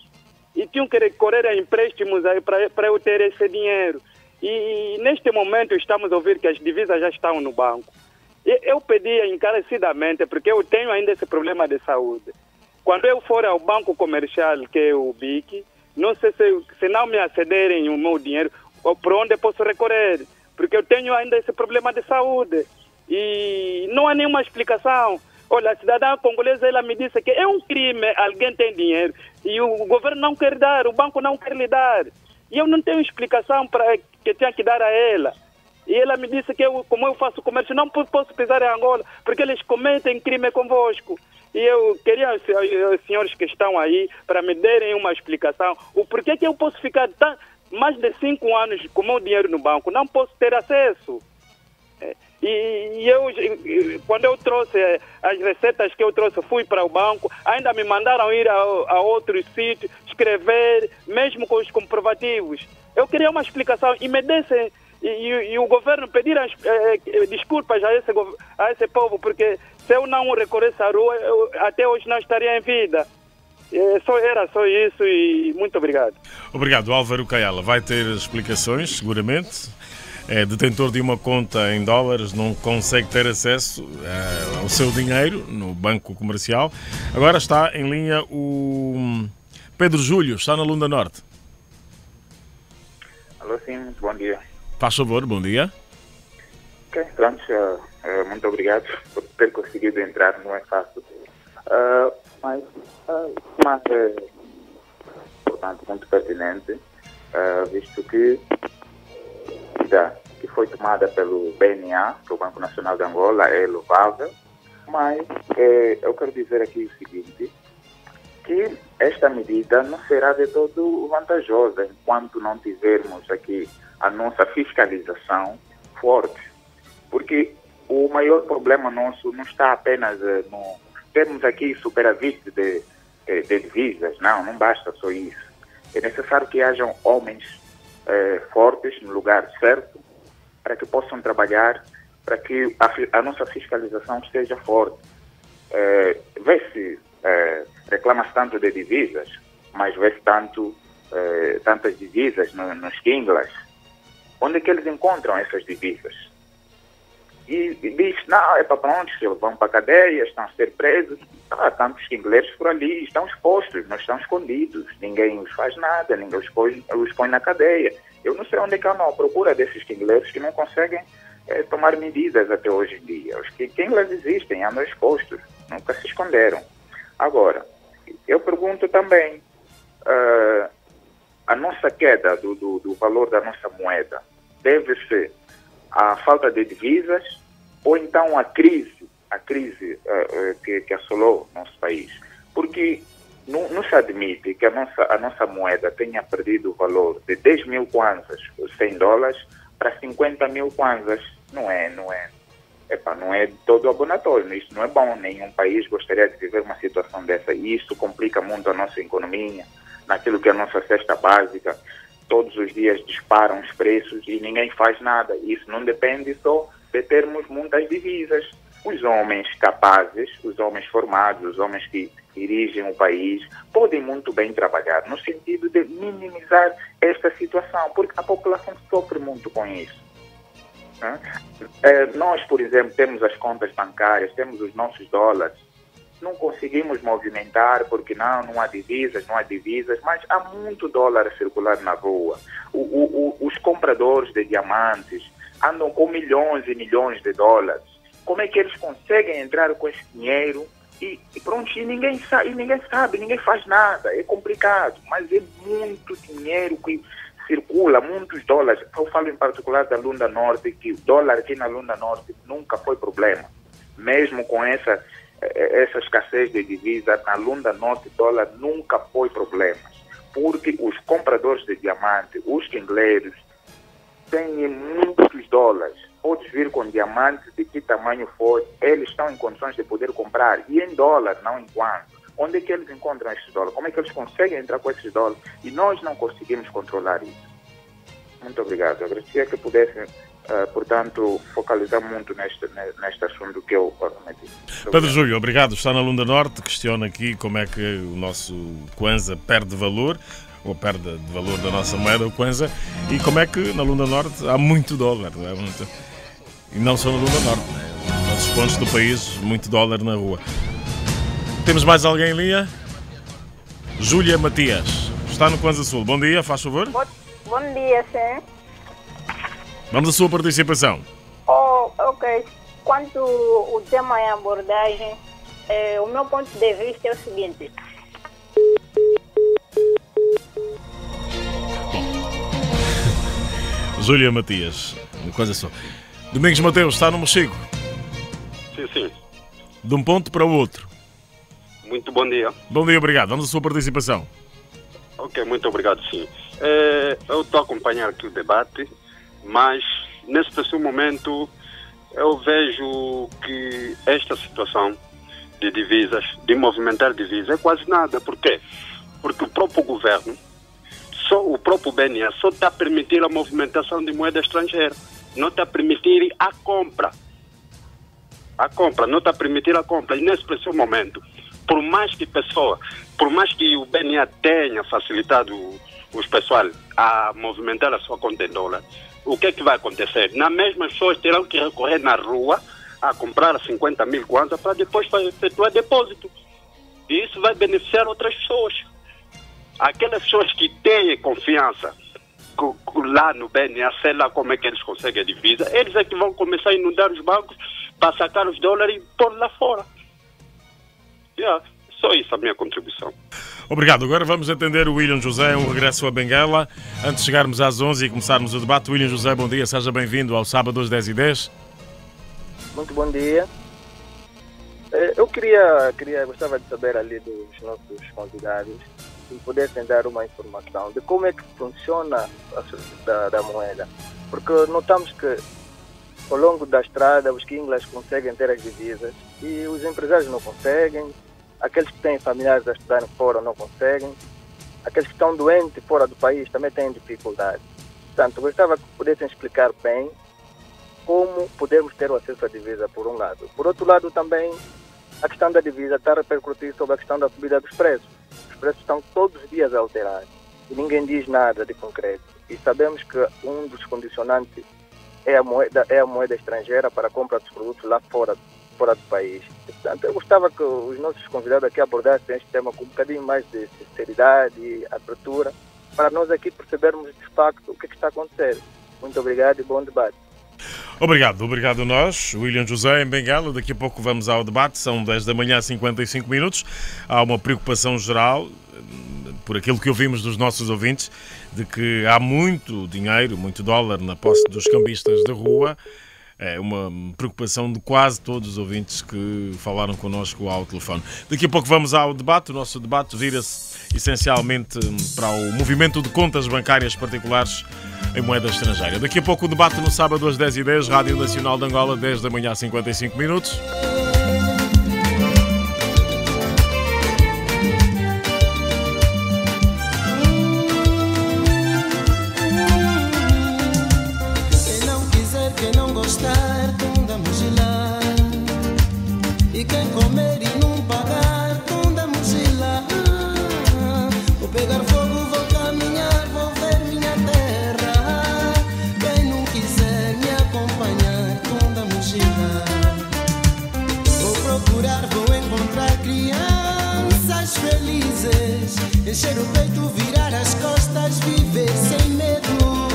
Speaker 18: E tinha que recorrer a empréstimos para eu ter esse dinheiro. E neste momento estamos a ouvir que as divisas já estão no banco. E eu pedi encarecidamente, porque eu tenho ainda esse problema de saúde. Quando eu for ao banco comercial, que é o BIC, não sei se não me acederem o meu dinheiro, por onde eu posso recorrer, porque eu tenho ainda esse problema de saúde. E não há nenhuma explicação. Olha, a cidadã congolesa, ela me disse que é um crime, alguém tem dinheiro e o governo não quer dar, o banco não quer lhe dar. E eu não tenho explicação para que tenha que dar a ela. E ela me disse que como eu faço comércio, não posso pisar em Angola, porque eles cometem crime convosco. E eu queria os senhores que estão aí para me derem uma explicação. O porquê que eu posso ficar mais de 5 anos com o meu dinheiro no banco, não posso ter acesso. E quando eu trouxe as receitas que eu trouxe, fui para o banco, ainda me mandaram ir a outros sítios, escrever, mesmo com os comprovativos. Eu queria uma explicação e me dessem, e o governo pedir desculpas a esse povo, porque se eu não recorresse à rua, até hoje não estaria em vida. Era só isso e muito obrigado.
Speaker 2: Obrigado, Álvaro Caiala. Vai ter explicações, seguramente. É detentor de uma conta em dólares, não consegue ter acesso ao seu dinheiro no banco comercial. Agora está em linha o Pedro Júlio, está na Lunda Norte.
Speaker 19: Alô, sim, muito bom dia.
Speaker 2: Faz favor, bom dia.
Speaker 19: Ok, pronto, muito obrigado por ter conseguido entrar, não é fácil. Mas é importante, muito pertinente, visto que que foi tomada pelo BNA, que é o Banco Nacional de Angola, é louvável, mas eu quero dizer aqui o seguinte, que esta medida não será de todo vantajosa enquanto não tivermos aqui a nossa fiscalização forte, porque o maior problema nosso não está apenas no... Temos aqui superávit de divisas, não basta só isso. É necessário que hajam homens fortes no lugar certo para que possam trabalhar, para que a nossa fiscalização esteja forte. Vê-se, reclama-se tanto de divisas, mas vê-se tantas divisas nos Kinglas. Onde é que eles encontram essas divisas? E diz, não, é para pronto, vão para a cadeia, estão a ser presos. Tantos ingleses por ali estão expostos, não estão escondidos, ninguém os faz nada, ninguém os põe na cadeia. Eu não sei onde é que andam à procura desses ingleses que não conseguem tomar medidas até hoje em dia. Os ingleses existem, andam expostos, nunca se esconderam. Agora, eu pergunto também, a nossa queda do valor da nossa moeda deve-se à falta de divisas ou então à crise que assolou o nosso país? Porque não se admite que a nossa moeda tenha perdido o valor de 10 mil kwanzas, $100, para 50 mil kwanzas. Não é todo abonatório, isso não é bom. Nenhum país gostaria de viver uma situação dessa, e isso complica muito a nossa economia, naquilo que é a nossa cesta básica. todos os dias disparam os preços e ninguém faz nada. Isso não depende só de termos muitas divisas. Os homens capazes, os homens formados, os homens que dirigem o país, podem muito bem trabalhar no sentido de minimizar esta situação, porque a população sofre muito com isso. Nós, por exemplo, temos as contas bancárias, temos os nossos dólares, não conseguimos movimentar porque não há divisas, mas há muito dólar a circular na rua. Os compradores de diamantes andam com milhões e milhões de dólares. Como é que eles conseguem entrar com esse dinheiro? E pronto, e ninguém sabe, ninguém faz nada. É complicado, mas é muito dinheiro que circula, muitos dólares. Eu falo em particular da Lunda Norte, que o dólar aqui na Lunda Norte nunca foi problema. Mesmo com essa escassez de divisa, na Lunda Norte o dólar nunca foi problema. Porque os compradores de diamante, os quingleiros, têm muitos dólares. Podes vir com diamantes de que tamanho for, eles estão em condições de poder comprar. E em dólar, não em quanto. Onde é que eles encontram esses dólares? Como é que eles conseguem entrar com esses dólares? E nós não conseguimos controlar isso. Muito obrigado. Eu agradecia que pudessem, portanto, focalizar muito neste assunto que eu prometi.
Speaker 2: Pedro Júlio, obrigado. Está na Lunda Norte. Questiona aqui como é que o nosso Kwanza perde valor, ou perde de valor da nossa moeda, o Kwanza, e como é que na Lunda Norte há muito dólar. Não é? E não só na Lunda Norte, em outros pontos do país, muito dólar na rua. Temos mais alguém em linha? Júlia Matias, está no Kwanza Sul. Bom dia, faz favor.
Speaker 20: Bom dia, sim.
Speaker 2: Vamos à sua participação.
Speaker 20: Ok. Quanto o tema é abordagem, o meu ponto de vista é o seguinte.
Speaker 2: Júlia Matias, uma coisa só. Domingos Mateus, está no Mochico?
Speaker 21: Sim.
Speaker 2: De um ponto para o outro.
Speaker 21: Muito bom dia.
Speaker 2: Bom dia, obrigado. Vamos à sua participação.
Speaker 21: Ok, muito obrigado, sim. Eu estou a acompanhar aqui o debate, mas nesse preciso momento eu vejo que esta situação de divisas, de movimentar divisas, é quase nada. Por quê? Porque o próprio governo, o próprio BNA, só está a permitir a movimentação de moeda estrangeira, não está a permitir a compra. Não está a permitir a compra. E nesse preciso momento, por mais que o BNA tenha facilitado os pessoal a movimentar a sua conta em dólar, o que é que vai acontecer? Na mesma, as pessoas terão que recorrer na rua a comprar 50 mil kwanza para depois efetuar depósito. E isso vai beneficiar outras pessoas. Aquelas pessoas que têm confiança lá no BNA, sei lá como é que eles conseguem a divisa, eles é que vão começar a inundar os bancos para sacar os dólares e pôr lá fora. Só isso a minha contribuição.
Speaker 2: Obrigado. Agora vamos atender o William José, um regresso a Benguela. Antes de chegarmos às 11 e começarmos o debate, William José, bom dia, seja bem-vindo ao sábado às 10h10.
Speaker 22: Muito bom dia. Eu gostava de saber ali dos nossos convidados se pudessem dar uma informação de como é que funciona da moeda. Porque notamos que ao longo da estrada os quinglas conseguem ter as divisas e os empresários não conseguem, aqueles que têm familiares a estudarem fora não conseguem, aqueles que estão doentes fora do país também têm dificuldade. Portanto, gostava que pudessem explicar bem como podemos ter o acesso à divisa, por um lado. Por outro lado, também, a questão da divisa está a repercutir sobre a questão da subida dos preços. Os preços estão todos os dias a alterar e ninguém diz nada de concreto. E sabemos que um dos condicionantes é a moeda estrangeira para a compra dos produtos lá fora do país. Portanto, eu gostava que os nossos convidados aqui abordassem este tema com um bocadinho mais de sinceridade e abertura, para nós aqui percebermos de facto o que está acontecendo. Muito obrigado e bom debate.
Speaker 2: Obrigado a nós, William José em Benguela. Daqui a pouco vamos ao debate, são 10 da manhã, 55 minutos. Há uma preocupação geral, por aquilo que ouvimos dos nossos ouvintes, de que há muito dinheiro, muito dólar na posse dos cambistas de rua. É uma preocupação de quase todos os ouvintes que falaram connosco ao telefone. Daqui a pouco vamos ao debate. O nosso debate vira-se essencialmente para o movimento de contas bancárias particulares em moeda estrangeira. Daqui a pouco o debate no sábado às 10h10, Rádio Nacional de Angola, 10 da manhã, 55 minutos.
Speaker 4: Vou pegar fogo, vou caminhar, vou ver minha terra. Quem não quiser me acompanhar, Tunda Mugila. Vou procurar, vou encontrar crianças felizes, encher o peito, virar as costas, viver sem medo.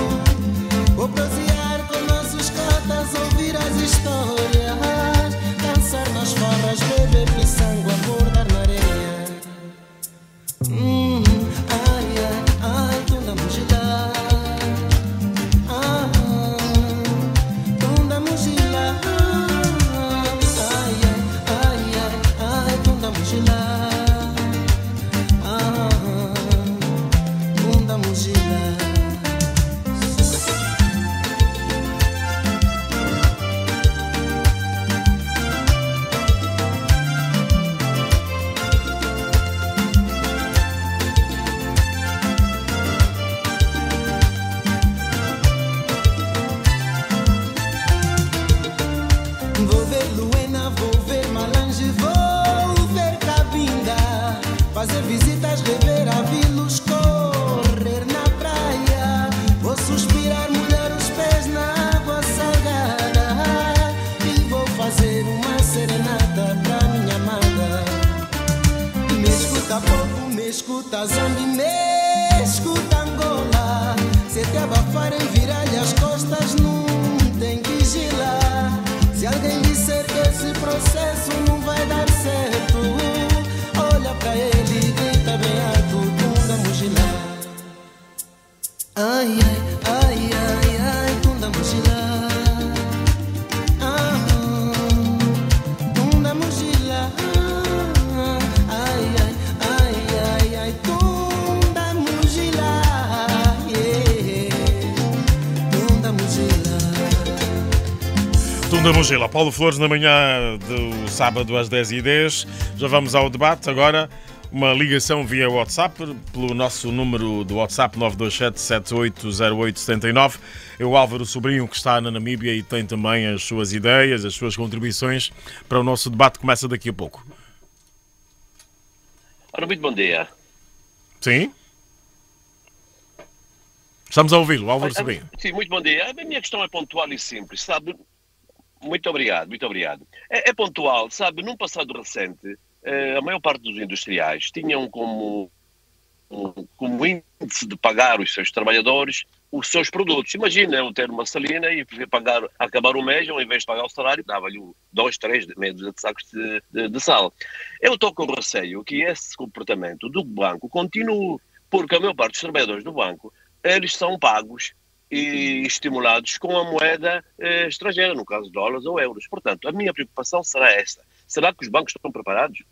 Speaker 4: Vou prosear com nossos cotas, ouvir as histórias, dançar nas farras, beber pisango, acordar na areia. Ai, ai, ai, Tunda Mugila. Tunda Mugila. Ai, ai, ai, ai, Tunda Mugila. Tunda Mugila. Vou ver Luena, vou ver Malange, vou ver Cabinda, fazer visitas, rever avilos, correr na praia. Vou suspirar, molhar os pés na água salgada e vou fazer uma serenata pra minha amada. Me escuta pouco, me escuta Zambi, me escuta Angola. Se te abafarem, virar-lhe as costas, não tem que girar. Se alguém disser que esse processo não vai dar certo, olha pra ele e grita bem alto, Tunda Mugila. Ai, ai, ai, ai, ai, Tunda Mugila. Tunda Mugila. Ai, ai, ai, ai, ai, Tunda Mugila. Tunda Mugila.
Speaker 2: Tunda Mugila. Paulo Flores, na manhã do sábado às 10h10. Já vamos ao debate. Agora, uma ligação via WhatsApp, pelo nosso número do WhatsApp 927-780879. É o Álvaro Sobrinho, que está na Namíbia e tem também as suas ideias, as suas contribuições para o nosso debate que começa daqui a pouco.
Speaker 5: Ora, muito bom dia.
Speaker 2: Sim? Estamos a ouvi-lo, Álvaro Sobrinho.
Speaker 5: Sim, muito bom dia. A minha questão é pontual e simples, sabe? Muito obrigado, muito obrigado. É pontual, sabe? Num passado recente, a maior parte dos industriais tinham como índice de pagar os seus trabalhadores os seus produtos. Imagina eu ter uma salina e acabar o mês, ao invés de pagar o salário, dava-lhe 2, 3 meses de sacos de sal. Eu estou com receio que esse comportamento do banco continue, porque a maior parte dos trabalhadores do banco, eles são pagos e estimulados com a moeda estrangeira, no caso dólares ou euros. Portanto, a minha preocupação será esta. Será que os bancos estão preparados?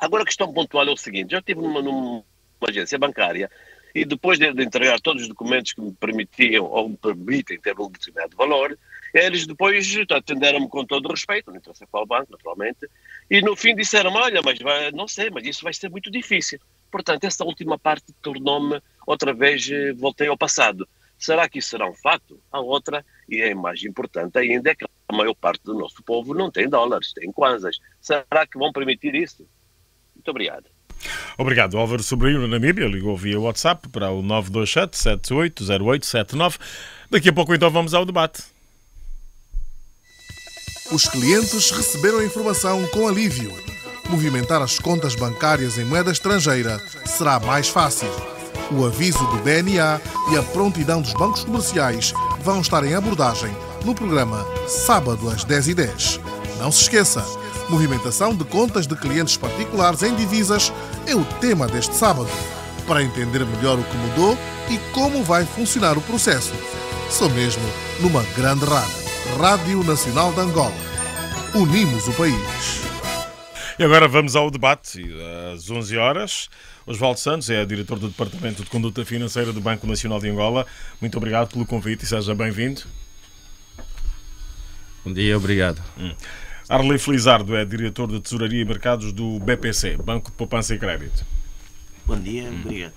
Speaker 5: Agora a questão pontual é o seguinte: já estive numa agência bancária e depois de entregar todos os documentos que me permitiam ou me permitem ter um determinado valor, eles depois atenderam-me com todo o respeito, não interessa qual banco, naturalmente, e no fim disseram: olha, mas não sei, mas isso vai ser muito difícil. Portanto, essa última parte tornou-me, outra vez, voltei ao passado. Será que isso será um facto? A outra, e a mais importante ainda, é que a maior parte do nosso povo não tem dólares, tem kwanzas. Será que vão permitir isso? Muito obrigado.
Speaker 2: Obrigado, Álvaro Sobrinho, na Namíbia. Ligou via WhatsApp para o 927-780879. Daqui a pouco, então, vamos ao debate.
Speaker 1: Os clientes receberam a informação com alívio. Movimentar as contas bancárias em moeda estrangeira será mais fácil. O aviso do BNA e a prontidão dos bancos comerciais vão estar em abordagem no programa Sábado às 10h10. Não se esqueça, movimentação de contas de clientes particulares em divisas é o tema deste sábado, para entender melhor o que mudou e como vai funcionar o processo. Só mesmo numa grande rádio, Rádio Nacional de Angola. Unimos o país.
Speaker 2: E agora vamos ao debate. Às 11 horas, Osvaldo Santos é diretor do Departamento de Conduta Financeira do Banco Nacional de Angola. Muito obrigado pelo convite e seja bem-vindo.
Speaker 23: Bom dia, obrigado.
Speaker 2: Arley Felizardo é diretor de Tesouraria e Mercados do BPC, Banco de Poupança e Crédito.
Speaker 6: Bom dia, obrigado.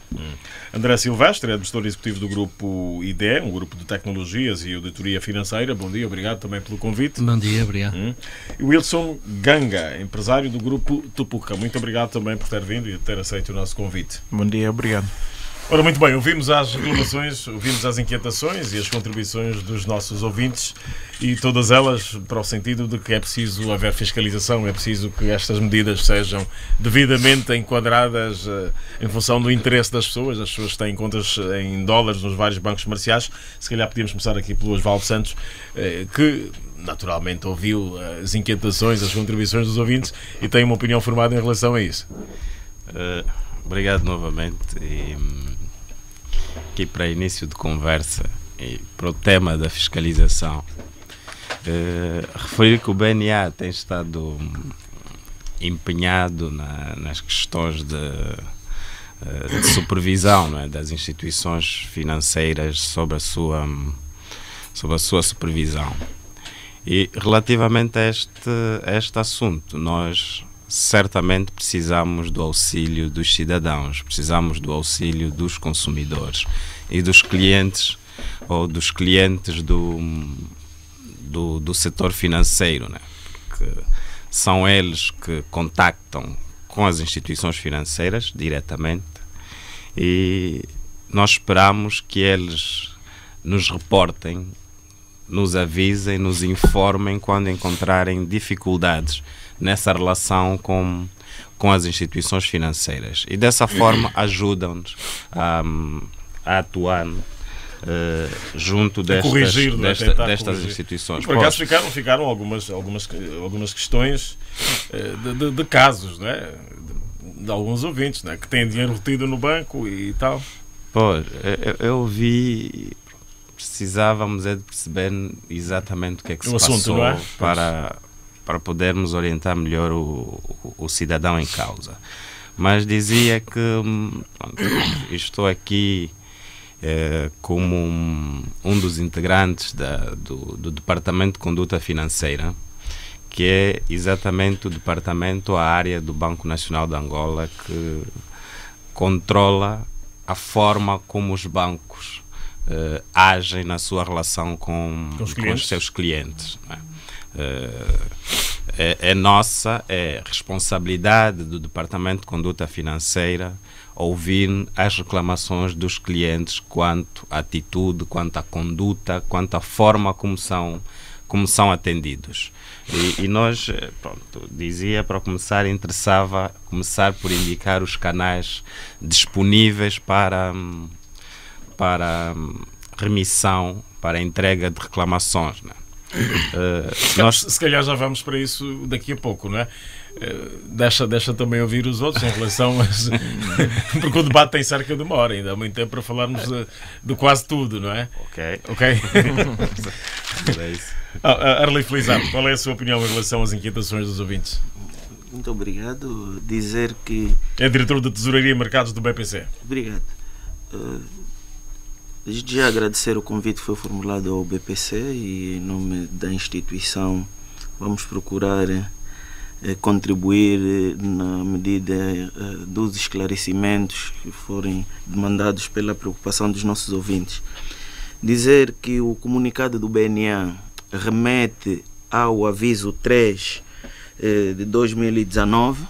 Speaker 2: André Silvestre, administrador executivo do Grupo IDE, um grupo de tecnologias e auditoria financeira. Bom dia, obrigado também pelo convite.
Speaker 7: Bom dia, obrigado.
Speaker 2: E Wilson Ganga, empresário do Grupo Tupuca. Muito obrigado também por ter vindo e ter aceito o nosso convite.
Speaker 23: Bom dia, obrigado.
Speaker 2: Ora, muito bem, ouvimos as reclamações, ouvimos as inquietações e as contribuições dos nossos ouvintes e todas elas para o sentido de que é preciso haver fiscalização, é preciso que estas medidas sejam devidamente enquadradas em função do interesse das pessoas. As pessoas têm contas em dólares nos vários bancos comerciais. Se calhar podíamos começar aqui pelo Osvaldo Santos, que naturalmente ouviu as inquietações, as contribuições dos ouvintes e tem uma opinião formada em relação a isso.
Speaker 24: Obrigado novamente. Aqui para início de conversa e para o tema da fiscalização, referir que o BNA tem estado empenhado nas questões de supervisão, não é, das instituições financeiras sobre a sua supervisão. E relativamente a este assunto, nós certamente precisamos do auxílio dos cidadãos, precisamos do auxílio dos consumidores e dos clientes ou dos clientes do setor financeiro, né? Porque são eles que contactam com as instituições financeiras diretamente e nós esperamos que eles nos reportem, nos avisem, nos informem quando encontrarem dificuldades nessa relação com as instituições financeiras e dessa forma ajudam-nos a atuar junto destas instituições.
Speaker 2: Por acaso ficaram algumas questões de casos, né? De alguns ouvintes, né? Que têm dinheiro retido no banco e tal.
Speaker 24: Pois, eu vi, precisávamos de perceber exatamente o que é que se passou, não é? para podermos orientar melhor o cidadão em causa. Mas dizia que estou aqui como um dos integrantes do Departamento de Conduta Financeira, que é exatamente o departamento, a área do Banco Nacional de Angola que controla a forma como os bancos agem na sua relação com os seus clientes. Não é? É responsabilidade do Departamento de Conduta Financeira ouvir as reclamações dos clientes quanto à atitude, quanto à conduta, quanto à forma como são atendidos. E nós, dizia, para começar, interessava começar por indicar os canais disponíveis para remissão, para entrega de reclamações, né?
Speaker 2: Se calhar já vamos para isso daqui a pouco, não é? Deixa também ouvir os outros em relação a... porque o debate tem cerca de uma hora, ainda há muito tempo para falarmos de quase tudo, não é? Ok.
Speaker 24: É isso.
Speaker 2: Arley Felizardo, qual é a sua opinião em relação às inquietações dos ouvintes?
Speaker 6: Muito obrigado. Dizer que...
Speaker 2: É diretor de Tesouraria e Mercados do BPC.
Speaker 6: Obrigado. Desde já agradecer o convite que foi formulado ao BPC e em nome da instituição vamos procurar contribuir na medida dos esclarecimentos que forem demandados pela preocupação dos nossos ouvintes. Dizer que o comunicado do BNA remete ao aviso 3 de 2019,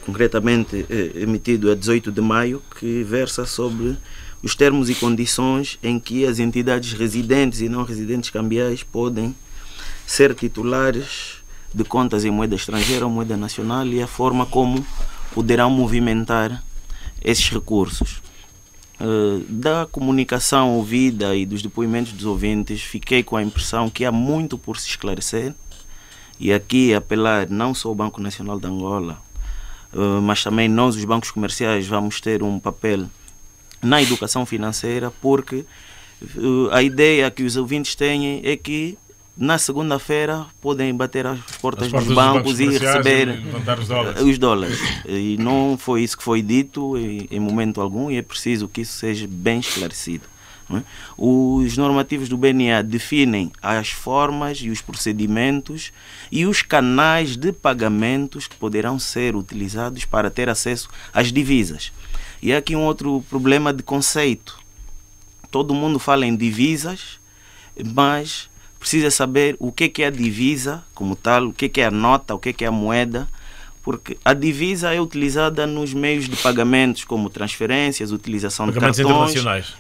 Speaker 6: concretamente emitido a 18 de maio, que versa sobre os termos e condições em que as entidades residentes e não residentes cambiais podem ser titulares de contas em moeda estrangeira ou moeda nacional e a forma como poderão movimentar esses recursos. Da comunicação ouvida e dos depoimentos dos ouvintes, fiquei com a impressão que há muito por se esclarecer e aqui apelar não só ao Banco Nacional de Angola, mas também nós, os bancos comerciais, vamos ter um papel na educação financeira, porque a ideia que os ouvintes têm é que na segunda-feira podem bater às portas dos bancos e receber os dólares. E não foi isso que foi dito em momento algum e é preciso que isso seja bem esclarecido. não é? Os normativos do BNA definem as formas e os procedimentos e os canais de pagamentos que poderão ser utilizados para ter acesso às divisas. E há aqui um outro problema de conceito. Todo mundo fala em divisas, mas precisa saber o que é a divisa como tal, o que é a nota, o que é a moeda, porque a divisa é utilizada nos meios de pagamentos, como transferências, utilização de cartões...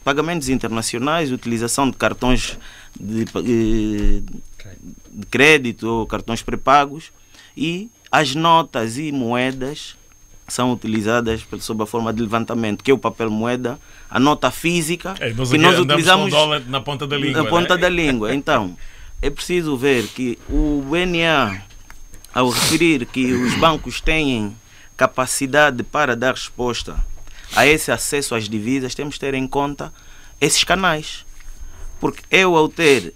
Speaker 6: Pagamentos internacionais, utilização de cartões de crédito ou cartões pré-pagos, e as notas e moedas são utilizadas sob a forma de levantamento, que é o papel moeda, a nota física, que nós utilizamos
Speaker 2: com dólar na ponta da língua.
Speaker 6: Na ponta da língua. Então, é preciso ver que o BNA, ao referir que os bancos têm capacidade para dar resposta a esse acesso às divisas, temos que ter em conta esses canais. Porque eu, ao ter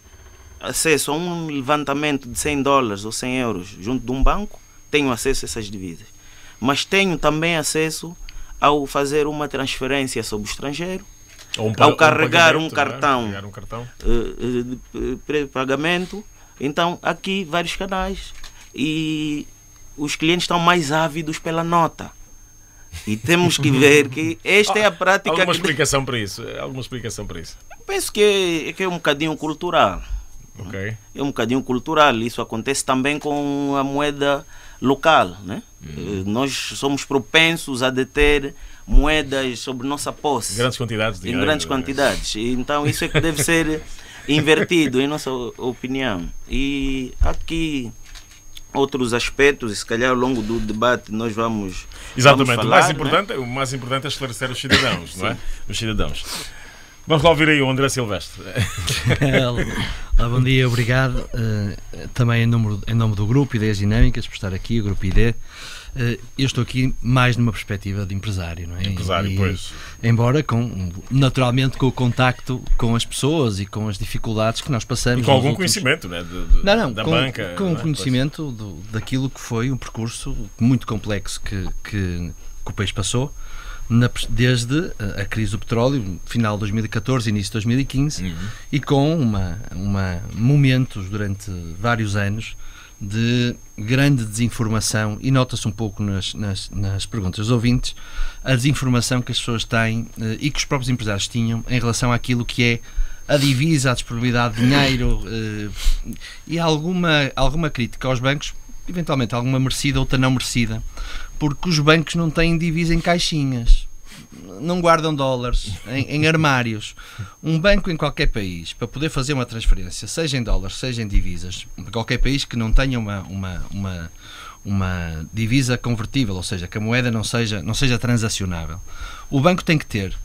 Speaker 6: acesso a um levantamento de $100 ou 100 euros junto de um banco, tenho acesso a essas divisas. Mas tenho também acesso ao fazer uma transferência sobre o estrangeiro, ao carregar um cartão de pré-pagamento. Então, aqui vários canais. E os clientes estão mais ávidos pela nota. E temos que ver que esta é a prática...
Speaker 2: Alguma explicação para isso?
Speaker 6: Penso que é um bocadinho cultural.
Speaker 2: Okay.
Speaker 6: É um bocadinho cultural. Isso acontece também com a moeda local, né? Nós somos propensos a deter moedas sobre nossa posse.
Speaker 2: Grandes quantidades de dinheiro.
Speaker 6: Em grandes quantidades. Então isso é que deve ser invertido, em nossa opinião. E aqui outros aspectos, e se calhar ao longo do debate nós vamos
Speaker 2: Exatamente.
Speaker 6: falar,
Speaker 2: o mais importante é esclarecer os cidadãos, não é? Os cidadãos. Vamos lá ouvir aí o André Silvestre.
Speaker 7: Olá, bom dia, obrigado. Também em nome do Grupo Ideias Dinâmicas, por estar aqui, o Grupo ID. Eu estou aqui mais numa perspectiva de empresário, não é?
Speaker 2: Pois.
Speaker 7: Embora, naturalmente, com o contacto com as pessoas e com as dificuldades que nós passamos.
Speaker 2: E com algum conhecimento, né? Da banca.
Speaker 7: Com conhecimento daquilo que foi um percurso muito complexo que o país passou. Desde a crise do petróleo, final de 2014, início de 2015, e com momentos durante vários anos de grande desinformação, e nota-se um pouco nas perguntas dos ouvintes, a desinformação que as pessoas têm e que os próprios empresários tinham em relação àquilo que é a divisa, a disponibilidade de dinheiro, e alguma crítica aos bancos, eventualmente alguma merecida, outra não merecida, porque os bancos não têm divisa em caixinhas, não guardam dólares em armários. Um banco em qualquer país, para poder fazer uma transferência, seja em dólares, seja em divisas, para qualquer país que não tenha uma divisa convertível, ou seja, que a moeda não seja transacionável, o banco tem que ter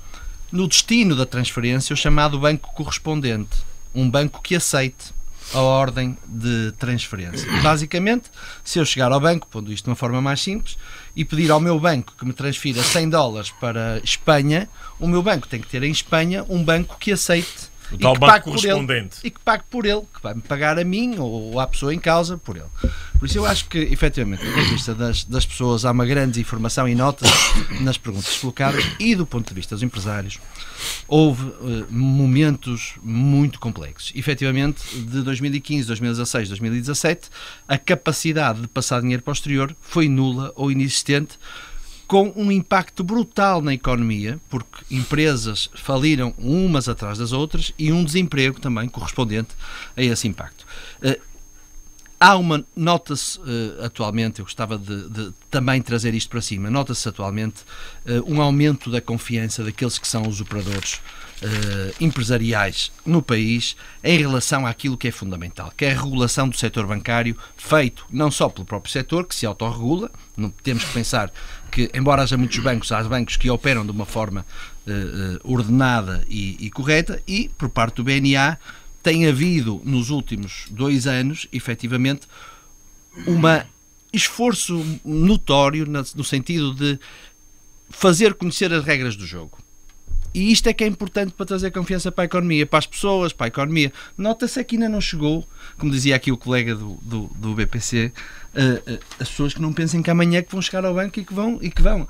Speaker 7: no destino da transferência o chamado banco correspondente, um banco que aceite a ordem de transferência. Basicamente, se eu chegar ao banco, pondo isto de uma forma mais simples, e pedir ao meu banco que me transfira $100 para Espanha, o meu banco tem que ter em Espanha um banco que aceite
Speaker 2: o tal banco correspondente
Speaker 7: e que pague por ele, que vai me pagar a mim ou à pessoa em causa por ele. Por isso eu acho que, efetivamente, do ponto de vista das pessoas, há uma grande informação e notas nas perguntas colocadas, e do ponto de vista dos empresários houve momentos muito complexos. Efetivamente, de 2015, 2016, 2017, a capacidade de passar dinheiro para o exterior foi nula ou inexistente, com um impacto brutal na economia, porque empresas faliram umas atrás das outras, e um desemprego também correspondente a esse impacto. Nota-se atualmente, eu gostava de também trazer isto para cima, nota-se atualmente um aumento da confiança daqueles que são os operadores empresariais no país em relação àquilo que é fundamental, que é a regulação do setor bancário, feito não só pelo próprio setor, que se autorregula. Não temos que pensar que, embora haja muitos bancos, há bancos que operam de uma forma ordenada e correta, e por parte do BNA tem havido nos últimos 2 anos, efetivamente, um esforço notório no sentido de fazer conhecer as regras do jogo. E isto é que é importante para trazer confiança para a economia, para as pessoas, para a economia. Nota-se que ainda não chegou, como dizia aqui o colega do BPC, as pessoas que não pensem que amanhã que vão chegar ao banco e que vão.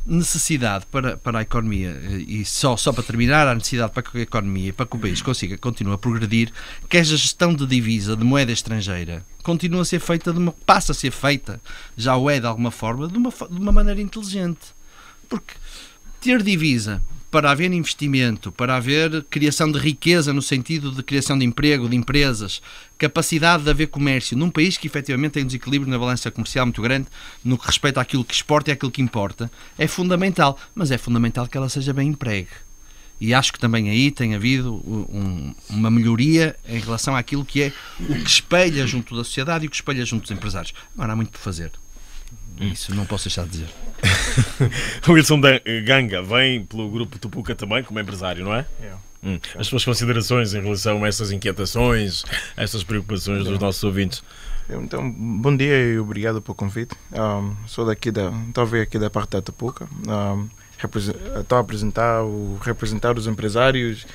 Speaker 7: necessidade para a economia, e só para terminar, há necessidade para que a economia, para que o país consiga continuar a progredir, que a gestão de divisa, de moeda estrangeira, continua a ser feita, passa a ser feita, já o é de alguma forma, de uma maneira inteligente. Porque ter divisa para haver investimento, para haver criação de riqueza no sentido de criação de emprego, de empresas, capacidade de haver comércio num país que efetivamente tem um desequilíbrio na balança comercial muito grande no que respeita àquilo que exporta e àquilo que importa, é fundamental. Mas é fundamental que ela seja bem empregue. E acho que também aí tem havido uma melhoria em relação àquilo que é o que espelha junto da sociedade e o que espelha junto dos empresários. Agora há muito por fazer. Isso não posso deixar de dizer.
Speaker 2: O Wilson Ganga vem pelo grupo Tupuca também, como empresário, não é? As suas considerações em relação a essas inquietações, a essas preocupações dos nossos ouvintes?
Speaker 8: Então, bom dia e obrigado pelo convite. Estou a vir aqui da parte da Tupuca. Estou a representar os empresários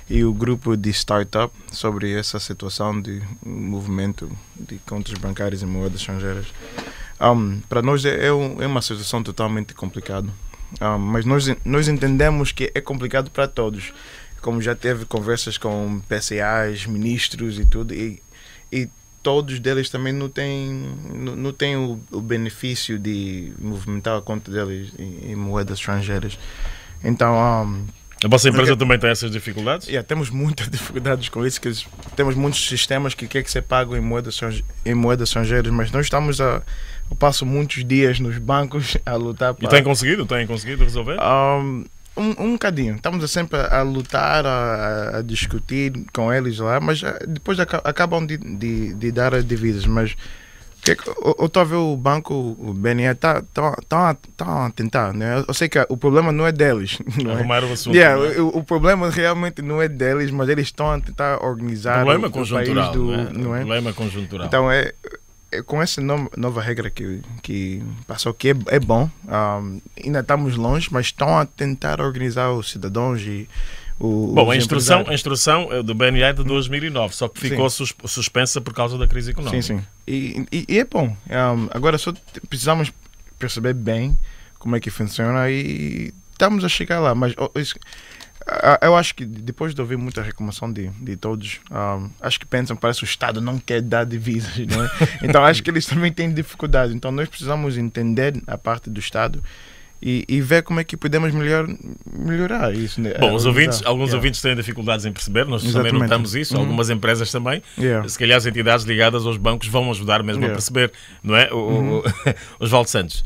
Speaker 8: e o grupo de startup sobre essa situação de movimento de contas bancárias em moedas estrangeiras. Para nós é uma situação totalmente complicada, mas nós entendemos que é complicado para todos. Como já teve conversas com PCAs, ministros e tudo, e todos deles também não têm o benefício de movimentar a conta deles em moedas estrangeiras. Então,
Speaker 2: a vossa empresa também tem essas dificuldades?
Speaker 8: Temos muitas dificuldades com isso, que temos muitos sistemas que quer que ser pago em moedas estrangeiras, mas nós estamos eu passo muitos dias nos bancos a lutar para...
Speaker 2: E têm conseguido resolver?
Speaker 8: Um bocadinho. Estamos sempre a lutar, a discutir com eles lá, mas depois acabam de dar as divisas. Mas eu estou a ver o banco, o BNA, está a tentar, né? Eu sei que o problema não é deles.
Speaker 2: Arrumar o assunto.
Speaker 8: O problema realmente não é deles, mas eles estão a tentar organizar o
Speaker 2: conjuntural,
Speaker 8: país
Speaker 2: não é? Problema conjuntural.
Speaker 8: Então com essa nova regra que passou, que é bom, ainda estamos longe, mas estão a tentar organizar os cidadãos e
Speaker 2: Bom, a instrução do BNA é de 2009, só que ficou suspensa por causa da crise económica.
Speaker 8: Sim. E é bom. Agora só precisamos perceber bem como é que funciona e estamos a chegar lá. Mas eu acho que depois de ouvir muita reclamação de todos, acho que pensam, parece que o Estado não quer dar divisas, não é? Então acho que eles também têm dificuldade. Então nós precisamos entender a parte do Estado e ver como é que podemos melhorar isso. Né?
Speaker 2: Bom, alguns ouvintes têm dificuldades em perceber, nós também notamos isso, algumas empresas também. Se calhar as entidades ligadas aos bancos vão ajudar mesmo a perceber, não é? Osvaldo Santos,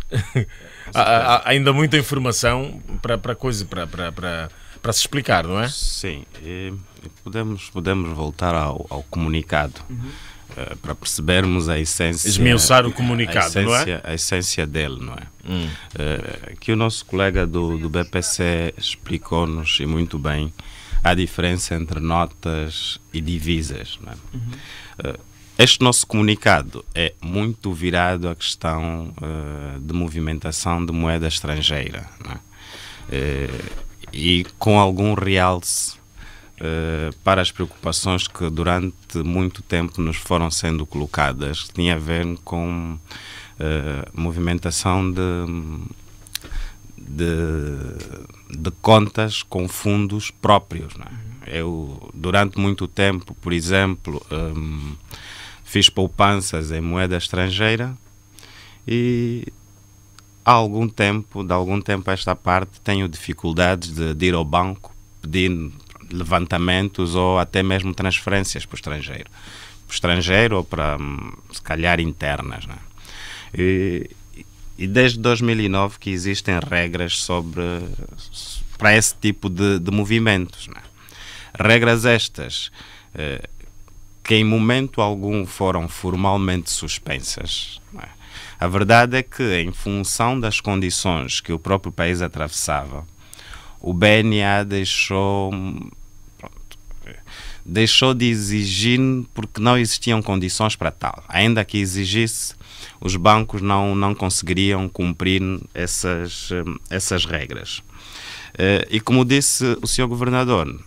Speaker 2: há ainda muita informação para se explicar, não é?
Speaker 24: Sim, podemos voltar ao comunicado. Para percebermos a essência,
Speaker 2: esmiuçar o comunicado, não é?
Speaker 24: A essência dele, não é? Que o nosso colega do BPC explicou-nos e muito bem a diferença entre notas e divisas, não é? Este nosso comunicado é muito virado à questão de movimentação de moeda estrangeira, não é? E com algum realce para as preocupações que durante muito tempo nos foram sendo colocadas, que tinha a ver com movimentação de contas com fundos próprios, não é? Eu, durante muito tempo, por exemplo, fiz poupanças em moeda estrangeira e de algum tempo a esta parte tenho dificuldades de ir ao banco pedir levantamentos ou até mesmo transferências para o estrangeiro ou para, se calhar, internas, não é? E desde 2009 que existem regras para esse tipo de movimentos, não é? Regras estas que em momento algum foram formalmente suspensas, não é? A verdade é que, em função das condições que o próprio país atravessava, o BNA deixou de exigir porque não existiam condições para tal. Ainda que exigisse, os bancos não conseguiriam cumprir essas regras. E como disse o Sr. Governador,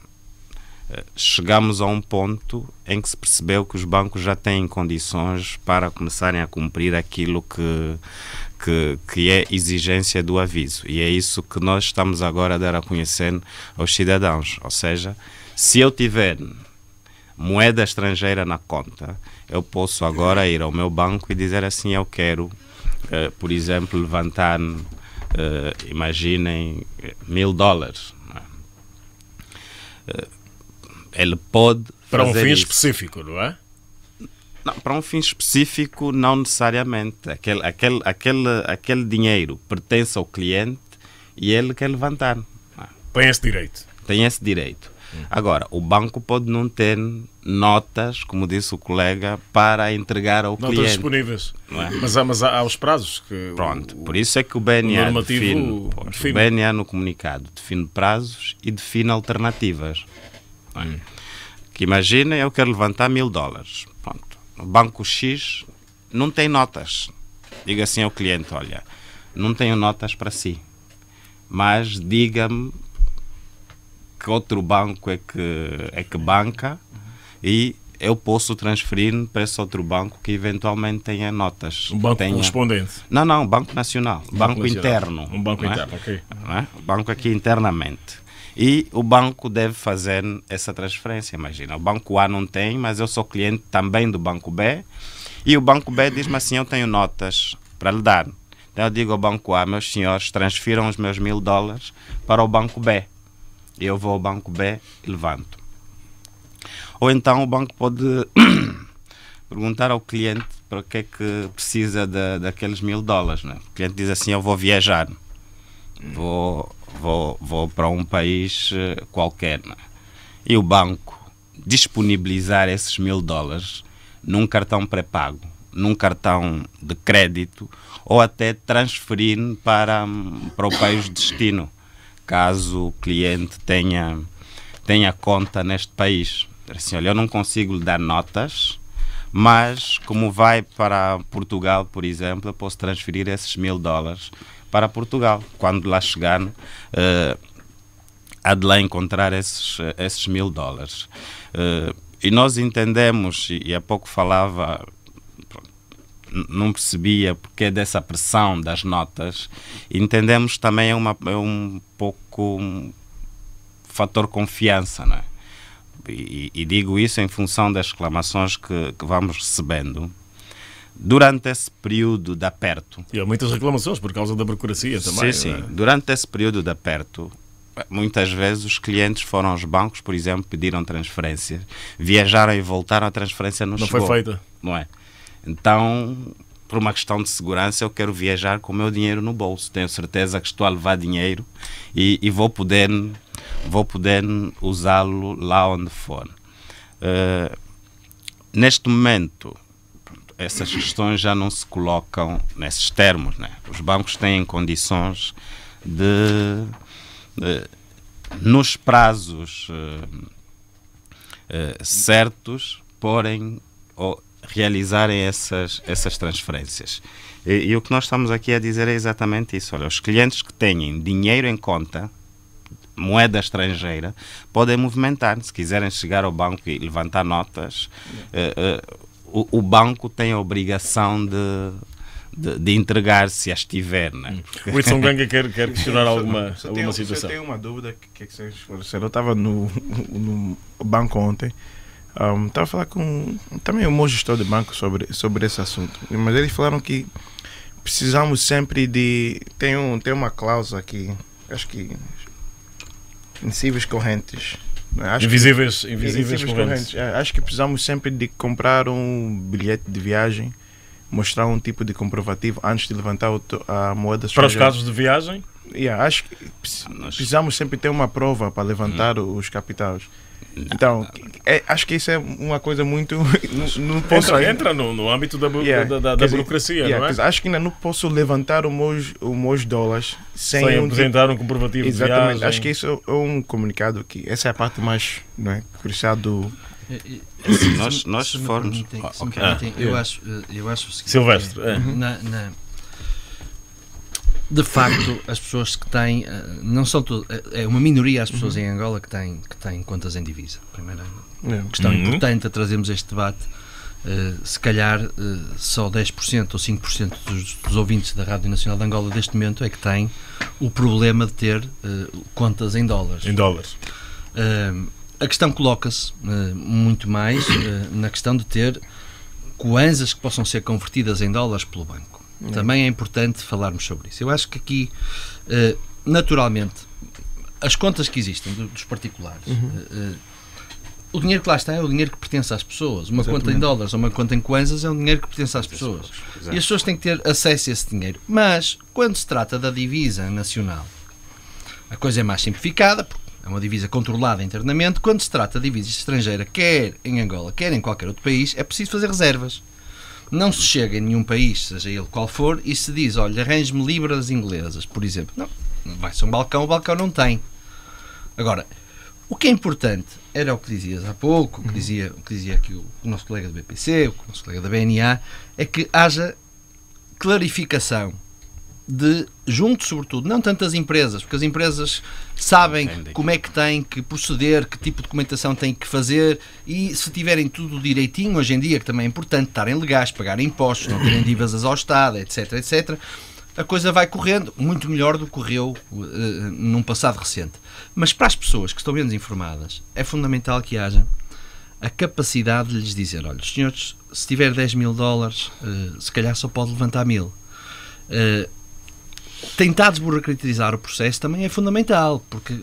Speaker 24: chegamos a um ponto em que se percebeu que os bancos já têm condições para começarem a cumprir aquilo que que é exigência do aviso. E é isso que nós estamos agora a dar a conhecer aos cidadãos. Ou seja, se eu tiver moeda estrangeira na conta, eu posso agora ir ao meu banco e dizer assim, eu quero, por exemplo, levantar, imaginem, $1000. Ele pode
Speaker 2: para um fim
Speaker 24: isso.
Speaker 2: específico, não é?
Speaker 24: Não, para um fim específico, não necessariamente. Aquele dinheiro pertence ao cliente e ele quer levantar.
Speaker 2: Tem esse direito.
Speaker 24: Tem esse direito. Agora, o banco pode não ter notas, como disse o colega, para entregar ao cliente.
Speaker 2: Notas disponíveis.
Speaker 24: Não é?
Speaker 2: Mas há os prazos que...
Speaker 24: Pronto, por isso é que o BNA define. O BNA no comunicado define prazos e define alternativas. Que imaginem, eu quero levantar $1000. Pronto. O banco X não tem notas. Diga assim ao cliente, olha, não tenho notas para si, mas diga-me que outro banco é que banca e eu posso transferir para esse outro banco que eventualmente tenha notas.
Speaker 2: Um banco correspondente?
Speaker 24: Não, Banco Nacional. Banco interno.
Speaker 2: Um banco interno, ok.
Speaker 24: O banco aqui internamente. E o banco deve fazer essa transferência, imagina. O banco A não tem, mas eu sou cliente também do banco B. E o banco B diz-me assim, eu tenho notas para lhe dar. Então eu digo ao banco A, meus senhores, transfiram os meus $1000 para o banco B. E eu vou ao banco B e levanto. Ou então o banco pode perguntar ao cliente para que é que precisa daqueles $1000. Né? O cliente diz assim, eu vou viajar. Vou para um país qualquer. Né? E o banco disponibilizar esses $1000 num cartão pré-pago, num cartão de crédito, ou até transferir para o país de destino, caso o cliente tenha conta neste país. Assim, olha, eu não consigo lhe dar notas, mas como vai para Portugal, por exemplo, eu posso transferir esses $1000 para Portugal. Quando lá chegar, há de lá encontrar esses $1000. E nós entendemos, e há pouco falava, não percebia porque dessa pressão das notas, entendemos também é um pouco fator confiança, não é? E digo isso em função das reclamações que vamos recebendo. Durante esse período de aperto...
Speaker 2: E há muitas reclamações por causa da burocracia também.
Speaker 24: Sim. Durante esse período de aperto, muitas vezes os clientes foram aos bancos, por exemplo, pediram transferências, viajaram e voltaram, a transferência não chegou.
Speaker 2: Não foi feita.
Speaker 24: Não é? Então, por uma questão de segurança, eu quero viajar com o meu dinheiro no bolso. Tenho certeza que estou a levar dinheiro e vou poder usá-lo lá onde for. Neste momento, essas questões já não se colocam nesses termos, né? Os bancos têm condições de nos prazos certos, porém, realizarem essas transferências. E o que nós estamos aqui a dizer é exatamente isso. Olha, os clientes que têm dinheiro em conta, moeda estrangeira, podem movimentar. Se quiserem chegar ao banco e levantar notas, o banco tem a obrigação de entregar, se as tiver. Né?
Speaker 2: O Edson Ganga quer questionar alguma situação.
Speaker 8: Eu tenho uma dúvida que vocês esclareceram. Eu estava no banco ontem, estava a falar com também o meu gestor de banco sobre esse assunto, mas eles falaram que precisamos sempre de... Tem uma cláusula aqui, acho que invisíveis correntes.
Speaker 2: Invisíveis correntes.
Speaker 8: Acho que precisamos sempre de comprar um bilhete de viagem, mostrar um tipo de comprovativo antes de levantar a moeda
Speaker 2: para os casos de viagem?
Speaker 8: Acho que precisamos sempre ter uma prova para levantar os capitais. Então, acho que isso é uma coisa muito... não posso
Speaker 2: entra no âmbito da burocracia, não é?
Speaker 8: Acho que ainda não posso levantar os meus dólares sem
Speaker 2: apresentar um comprovativo de viagem.
Speaker 8: Exatamente. Acho que isso é um comunicado que... Essa é a parte mais, não é, crucial do...
Speaker 24: Nós formos...
Speaker 7: Eu acho o seguinte...
Speaker 2: Silvestre.
Speaker 7: De facto, as pessoas que têm, não são todas, é uma minoria as pessoas em Angola que têm contas em divisa. Primeira questão importante a trazermos este debate Se calhar só 10% ou 5% dos ouvintes da Rádio Nacional de Angola deste momento é que têm o problema de ter contas em dólares.
Speaker 2: Em dólares.
Speaker 7: A questão coloca-se muito mais na questão de ter kwanzas que possam ser convertidas em dólares pelo banco. Também é importante falarmos sobre isso. Eu acho que aqui, naturalmente, as contas que existem dos particulares, o dinheiro que lá está é o dinheiro que pertence às pessoas. Uma conta em dólares ou uma conta em kwanzas é um dinheiro que pertence às pessoas. E as pessoas têm que ter acesso a esse dinheiro. Mas, quando se trata da divisa nacional, a coisa é mais simplificada, porque é uma divisa controlada internamente. Quando se trata de divisa estrangeira, quer em Angola, quer em qualquer outro país, é preciso fazer reservas. Não se chega em nenhum país, seja ele qual for, e se diz, olha, arranje-me libras inglesas, por exemplo. Não, vai-se a um balcão, o balcão não tem. Agora, o que é importante, era o que dizias há pouco, o que dizia aqui o nosso colega do BPC, o nosso colega da BNA, é que haja clarificação junto, sobretudo, não tanto as empresas, porque as empresas sabem como é que têm que proceder, que tipo de documentação têm que fazer, e se tiverem tudo direitinho, hoje em dia, que também é importante, estarem legais, pagarem impostos, não terem dívidas ao Estado, etc, etc, a coisa vai correndo muito melhor do que correu num passado recente. Mas para as pessoas que estão menos informadas, é fundamental que haja a capacidade de lhes dizer, olha, senhores, se tiver 10 mil dólares, se calhar só pode levantar 1000. Tentar desburocratizar o processo também é fundamental, porque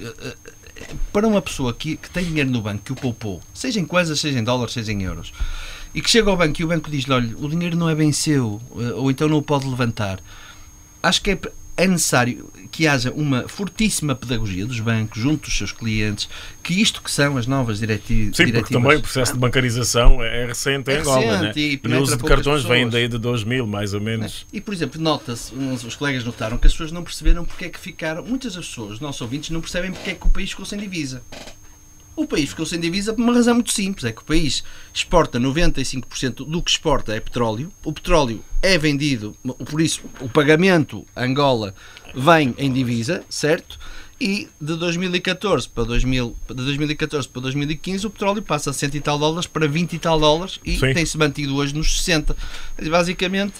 Speaker 7: para uma pessoa que tem dinheiro no banco, que o poupou, seja em coisas, seja em dólares, seja em euros, e que chega ao banco e o banco diz-lhe, olha, o dinheiro não é bem seu, ou então não o pode levantar, acho que é necessário que haja uma fortíssima pedagogia dos bancos junto dos seus clientes, que isto que são as novas diretivas...
Speaker 2: Sim, porque também o processo de bancarização é recente em Angola, né? E o uso de cartões vem daí de 2000, mais ou menos.
Speaker 7: E, por exemplo, nota-se, os colegas notaram que as pessoas não perceberam porque é que ficaram... Muitas das pessoas, os nossos ouvintes, não percebem porque é que o país ficou sem divisa. O país ficou sem divisa por uma razão muito simples, é que o país exporta 95% do que exporta é petróleo, o petróleo é vendido, por isso o pagamento a Angola vem em divisa, certo? E de 2014 para 2015 o petróleo passa a 100 e tal dólares para 20 e tal dólares e tem-se mantido hoje nos 60. Basicamente,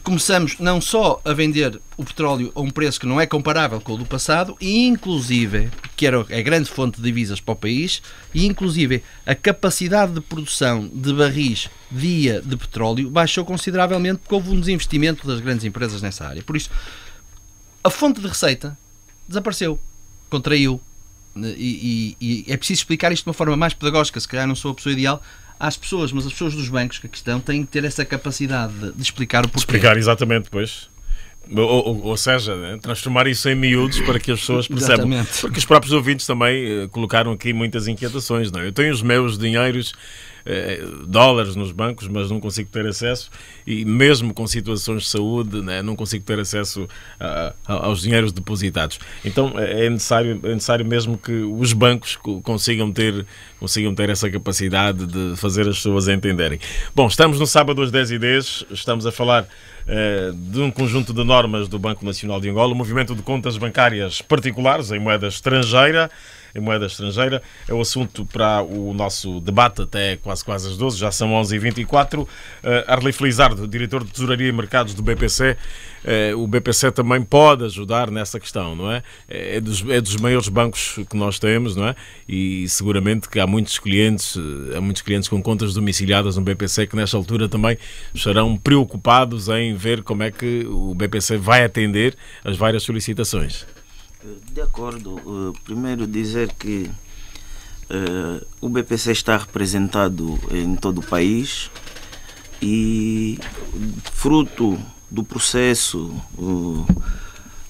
Speaker 7: começamos não só a vender o petróleo a um preço que não é comparável com o do passado, e inclusive, que é a grande fonte de divisas para o país, e inclusive a capacidade de produção de barris dia de petróleo baixou consideravelmente porque houve um desinvestimento das grandes empresas nessa área. Por isso, a fonte de receita desapareceu, contraiu, e é preciso explicar isto de uma forma mais pedagógica. Se calhar não sou a pessoa ideal às pessoas, mas as pessoas dos bancos que aqui estão têm que ter essa capacidade de explicar o porquê.
Speaker 2: Explicar, exatamente, pois. Ou seja, transformar isso em miúdos para que as pessoas percebam. Exatamente. Porque os próprios ouvintes também colocaram aqui muitas inquietações. Não é? Eu tenho os meus dinheiros, dólares nos bancos, mas não consigo ter acesso, e mesmo com situações de saúde, né, não consigo ter acesso aos dinheiros depositados. Então é necessário mesmo que os bancos consigam ter essa capacidade de fazer as pessoas entenderem. Bom, estamos no sábado às 10h10, estamos a falar de um conjunto de normas do Banco Nacional de Angola, o movimento de contas bancárias particulares em moeda estrangeira. É o assunto para o nosso debate até quase às 12, já são 11h24. Arley Felizardo, diretor de Tesouraria e Mercados do BPC, o BPC também pode ajudar nessa questão, não é? É dos maiores bancos que nós temos, não é? E seguramente que há muitos clientes com contas domiciliadas no BPC que nesta altura também estarão preocupados em ver como é que o BPC vai atender as várias solicitações.
Speaker 6: De acordo. Primeiro dizer que o BPC está representado em todo o país e fruto do processo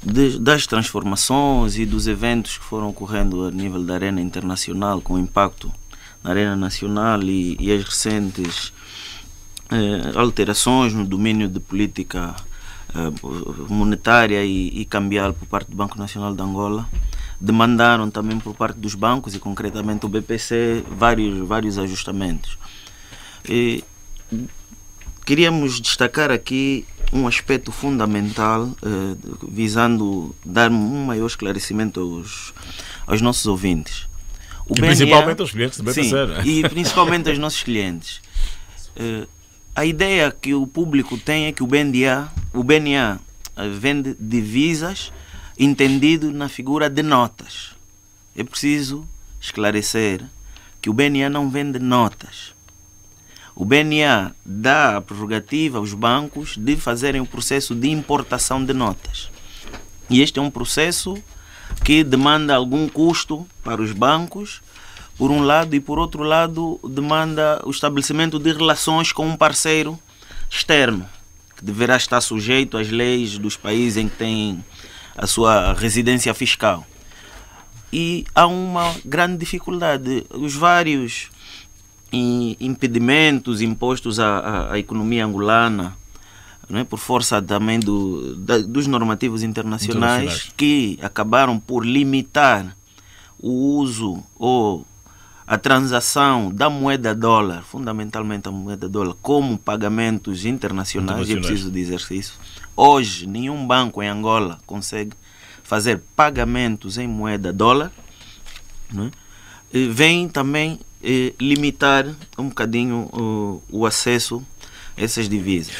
Speaker 6: das transformações e dos eventos que foram ocorrendo a nível da arena internacional, com impacto na arena nacional e as recentes alterações no domínio de política monetária e cambial por parte do Banco Nacional de Angola, demandaram também por parte dos bancos e concretamente o BPC vários ajustamentos. E queríamos destacar aqui um aspecto fundamental visando dar um maior esclarecimento aos nossos ouvintes.
Speaker 2: Principalmente aos clientes do BPC.
Speaker 6: Sim, e principalmente aos nossos clientes. A ideia que o público tem é que o BNA vende divisas entendido na figura de notas. É preciso esclarecer que o BNA não vende notas. O BNA dá a prerrogativa aos bancos de fazerem o processo de importação de notas. E este é um processo que demanda algum custo para os bancos, por um lado, e por outro lado demanda o estabelecimento de relações com um parceiro externo, que deverá estar sujeito às leis dos países em que tem a sua residência fiscal. E há uma grande dificuldade. Os vários impedimentos impostos à economia angolana, não é, por força também dos normativos internacionais, que acabaram por limitar o uso ou a transação da moeda dólar, fundamentalmente a moeda dólar, como pagamentos internacionais. É preciso dizer isso. Hoje, nenhum banco em Angola consegue fazer pagamentos em moeda dólar, né? Vem também limitar um bocadinho o acesso a essas divisas.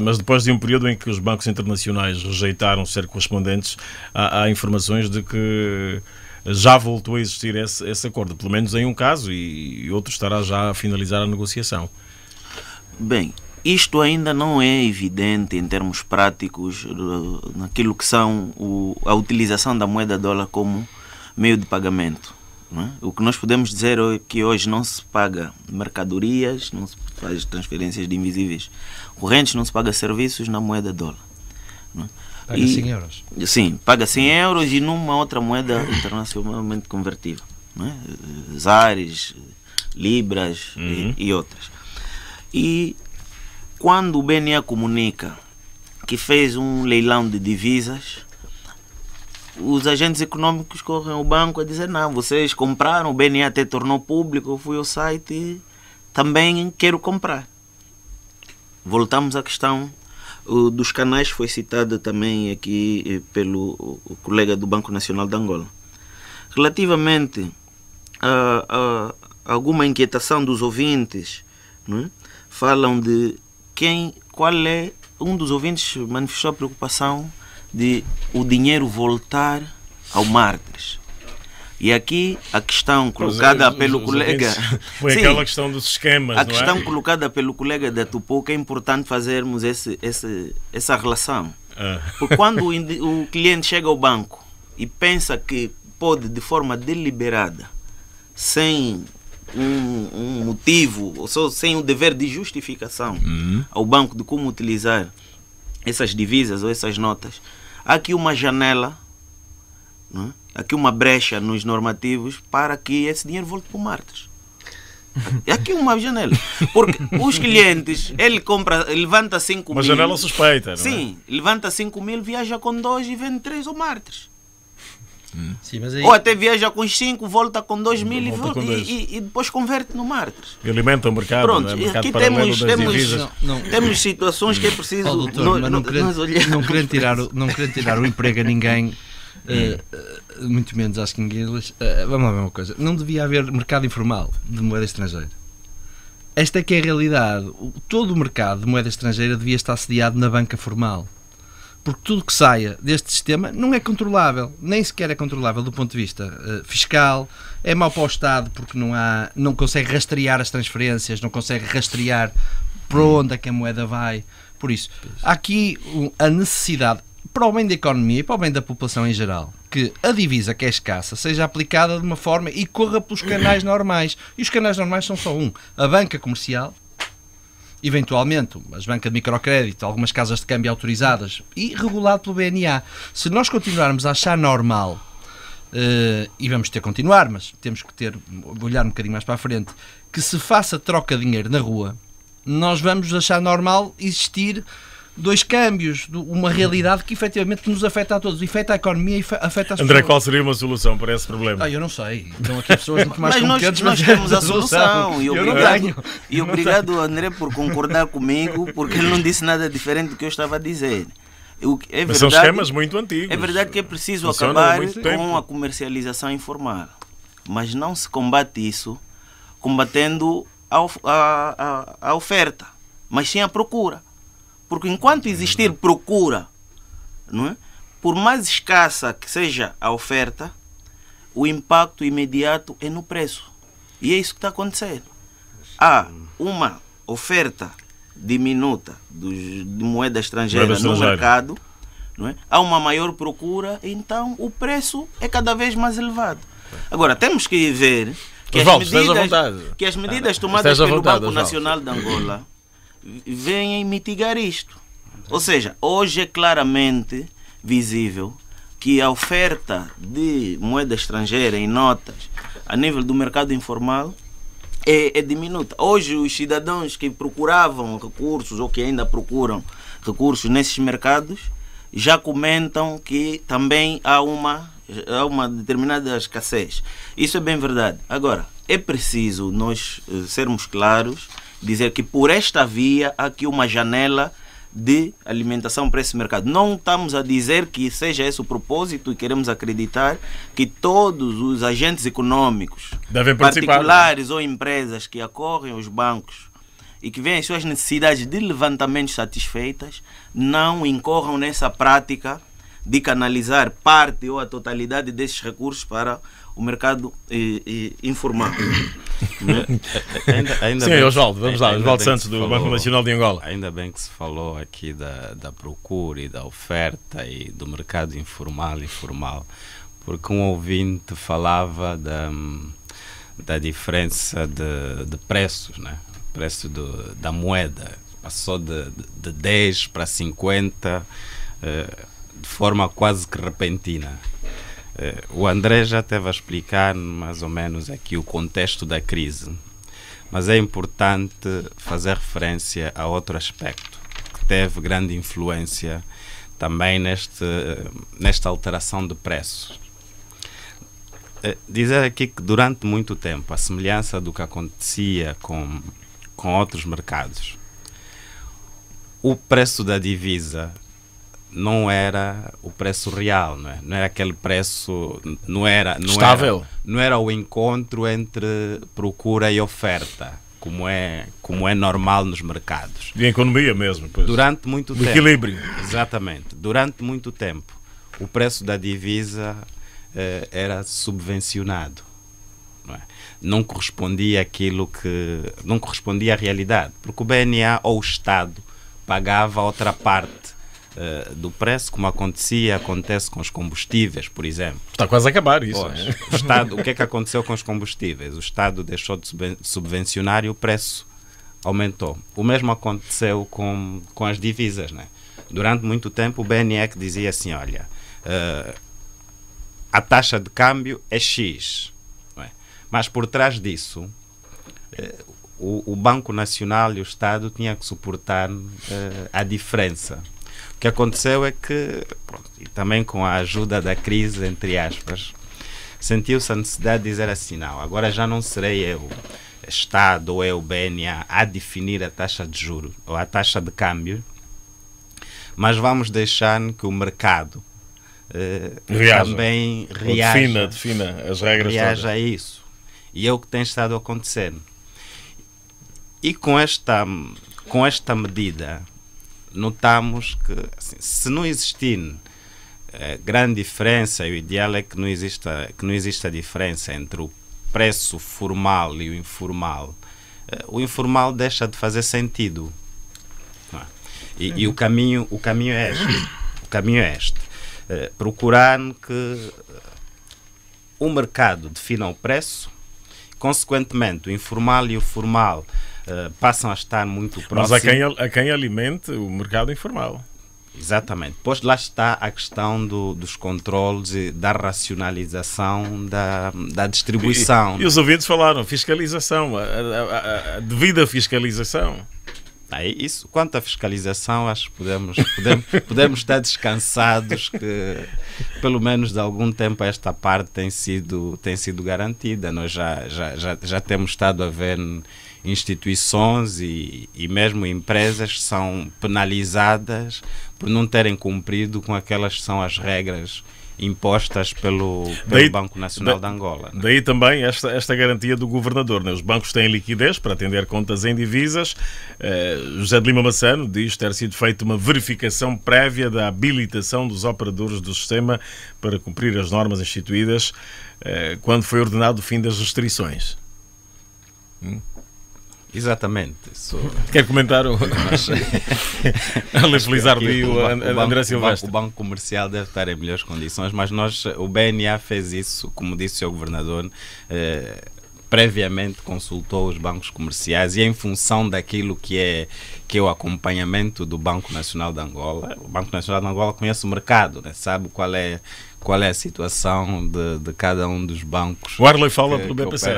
Speaker 2: Mas depois de um período em que os bancos internacionais rejeitaram ser correspondentes, há informações de que já voltou a existir esse acordo, pelo menos em um caso, e outro estará já a finalizar a negociação.
Speaker 6: Bem, isto ainda não é evidente em termos práticos naquilo que são a utilização da moeda dólar como meio de pagamento. Não é? O que nós podemos dizer é que hoje não se paga mercadorias, não se faz transferências de invisíveis correntes, não se paga serviços na moeda dólar. Não é?
Speaker 7: Paga 100 euros.
Speaker 6: Sim, paga 100 euros e numa outra moeda internacionalmente convertível. Não é? Zares, libras e outras. E quando o BNA comunica que fez um leilão de divisas, os agentes econômicos correm ao banco a dizer: não, vocês compraram, o BNA até tornou público, eu fui ao site e também quero comprar. Voltamos à questão dos canais, foi citada também aqui pelo colega do Banco Nacional de Angola. Relativamente a alguma inquietação dos ouvintes, não é? Falam de qual é, um dos ouvintes manifestou a preocupação de o dinheiro voltar ao Mártires. E aqui a questão colocada pelo colega...
Speaker 2: Foi aquela questão dos esquemas,
Speaker 6: a questão colocada pelo colega da Tupuca, é importante fazermos essa relação. Porque quando o cliente chega ao banco e pensa que pode, de forma deliberada, sem um motivo, ou só sem um dever de justificação ao banco de como utilizar essas divisas ou essas notas, há aqui uma janela, não é? Aqui uma brecha nos normativos para que esse dinheiro volte para o Mártires. É aqui uma janela. Porque os clientes, ele compra, levanta 5 mil.
Speaker 2: Uma janela suspeita, não é?
Speaker 6: Sim, levanta 5 mil, viaja com 2 e vende 3 ao Mártires.
Speaker 7: Sim, mas aí...
Speaker 6: Ou até viaja com 5, volta com 2 mil e depois converte no Mártires.
Speaker 2: E alimenta o mercado.
Speaker 6: Pronto,
Speaker 2: né? Mercado
Speaker 6: aqui temos situações que é preciso...
Speaker 7: Oh, doutor, mas não querendo tirar o emprego a ninguém, muito menos às quingueiras, vamos lá ver uma coisa. Não devia haver mercado informal de moeda estrangeira. Esta é que é a realidade. Todo o mercado de moeda estrangeira devia estar sediado na banca formal. Porque tudo que saia deste sistema não é controlável, nem sequer é controlável do ponto de vista fiscal, é mau para o Estado porque não consegue rastrear as transferências, não consegue rastrear para onde é que a moeda vai. Por isso, há aqui a necessidade, para o bem da economia e para o bem da população em geral, que a divisa que é escassa seja aplicada de uma forma e corra pelos canais normais. E os canais normais são só a banca comercial, eventualmente as bancas de microcrédito, algumas casas de câmbio autorizadas e regulado pelo BNA. Se nós continuarmos a achar normal, e vamos ter que continuar, mas temos que olhar um bocadinho mais para a frente, que se faça troca de dinheiro na rua, nós vamos achar normal existir dois câmbios, uma realidade que efetivamente nos afeta a todos, afeta a economia e afeta as pessoas.
Speaker 2: André, qual seria uma solução para esse problema?
Speaker 7: Eu não sei. Estão aqui pessoas muito mais competentes,
Speaker 6: nós temos a solução. E obrigado, André, por concordar comigo, porque ele não disse nada diferente do que eu estava a dizer.
Speaker 2: Mas são esquemas muito antigos.
Speaker 6: É verdade que é preciso acabar com a comercialização informal, mas não se combate isso combatendo a oferta, mas sim a procura. Porque enquanto existir procura, não é? Por mais escassa que seja a oferta, o impacto imediato é no preço. E é isso que está acontecendo. Há uma oferta diminuta de moeda estrangeira no mercado, não é? Há uma maior procura, então o preço é cada vez mais elevado. Agora, temos que ver que as medidas tomadas pelo Banco Nacional de Angola vêm mitigar isto. Ou seja, hoje é claramente visível que a oferta de moeda estrangeira em notas a nível do mercado informal é diminuta. Hoje os cidadãos que procuravam recursos ou que ainda procuram recursos nesses mercados já comentam que também há uma determinada escassez. Isso é bem verdade. Agora, é preciso nós sermos claros, dizer que por esta via há aqui uma janela de alimentação para esse mercado. Não estamos a dizer que seja esse o propósito e queremos acreditar que todos os agentes econômicos,
Speaker 2: devem participar,
Speaker 6: particulares ou empresas que acorrem aos bancos e que veem as suas necessidades de levantamento satisfeitas, não incorram nessa prática de canalizar parte ou a totalidade desses recursos para o mercado informal.
Speaker 2: Sim, Osvaldo, vamos lá, Osvaldo Santos, do Banco Nacional de Angola.
Speaker 24: Ainda bem que se falou aqui da procura e da oferta e do mercado informal e formal, porque um ouvinte falava da diferença de preços, né? O preço da moeda passou de 10 para 50 de forma quase que repentina. O André já esteve a explicar mais ou menos aqui o contexto da crise, mas é importante fazer referência a outro aspecto que teve grande influência também nesta alteração de preços. Dizer aqui que durante muito tempo, a semelhança do que acontecia com outros mercados, o preço da divisa não era o preço real, não é? Não era aquele preço, não era o encontro entre procura e oferta, como é normal nos mercados.
Speaker 2: De economia mesmo. Pois.
Speaker 24: Durante muito tempo.
Speaker 2: Equilíbrio.
Speaker 24: Exatamente. Durante muito tempo, o preço da divisa era subvencionado. Não correspondia àquilo não correspondia à realidade, porque o BNA ou o Estado pagava outra parte do preço, como acontece com os combustíveis, por exemplo.
Speaker 2: Está quase a acabar isso.
Speaker 24: O Estado, o que é que aconteceu com os combustíveis? O Estado deixou de subvencionar e o preço aumentou. O mesmo aconteceu com as divisas, né? Durante muito tempo o BNE dizia assim, olha, a taxa de câmbio é X, não é? Mas por trás disso o Banco Nacional e o Estado tinham que suportar a diferença. O que aconteceu é que, pronto, e também com a ajuda da crise, entre aspas, sentiu-se a necessidade de dizer assim, não, agora já não serei eu, Estado ou eu, BNA, a definir a taxa de juros ou a taxa de câmbio, mas vamos deixar que o mercado também reaja,
Speaker 2: defina as regras,
Speaker 24: reaja a isso. E é o que tem estado acontecendo. E com esta medida, notamos que, assim, se não existir grande diferença, o ideal é que não exista diferença entre o preço formal e o informal deixa de fazer sentido. E o caminho é este. Procurar que o mercado defina o preço, consequentemente o informal e o formal passam a estar muito próximos.
Speaker 2: Mas a quem alimente o mercado informal.
Speaker 24: Exatamente. Pois lá está a questão dos controles e da racionalização da distribuição.
Speaker 2: E os ouvintes falaram, fiscalização, a devida fiscalização.
Speaker 24: Isso, quanto à fiscalização, acho que podemos estar descansados que pelo menos de algum tempo esta parte tem sido garantida. Nós já temos estado a ver instituições e mesmo empresas que são penalizadas por não terem cumprido com aquelas que são as regras impostas pelo Banco Nacional de Angola.
Speaker 2: Daí também esta garantia do governador, né? Os bancos têm liquidez para atender contas em divisas. José de Lima Massano diz ter sido feita uma verificação prévia da habilitação dos operadores do sistema para cumprir as normas instituídas quando foi ordenado o fim das restrições.
Speaker 24: Exatamente.
Speaker 2: Quer comentar o Felizardo o André Silvestre?
Speaker 24: O Banco Comercial deve estar em melhores condições, mas o BNA fez isso, como disse o Sr. Governador, previamente consultou os bancos comerciais e em função daquilo que é o acompanhamento do Banco Nacional de Angola, o Banco Nacional de Angola conhece o mercado, né? Sabe qual é a situação de cada um dos bancos.
Speaker 2: O Arley fala pelo BPC.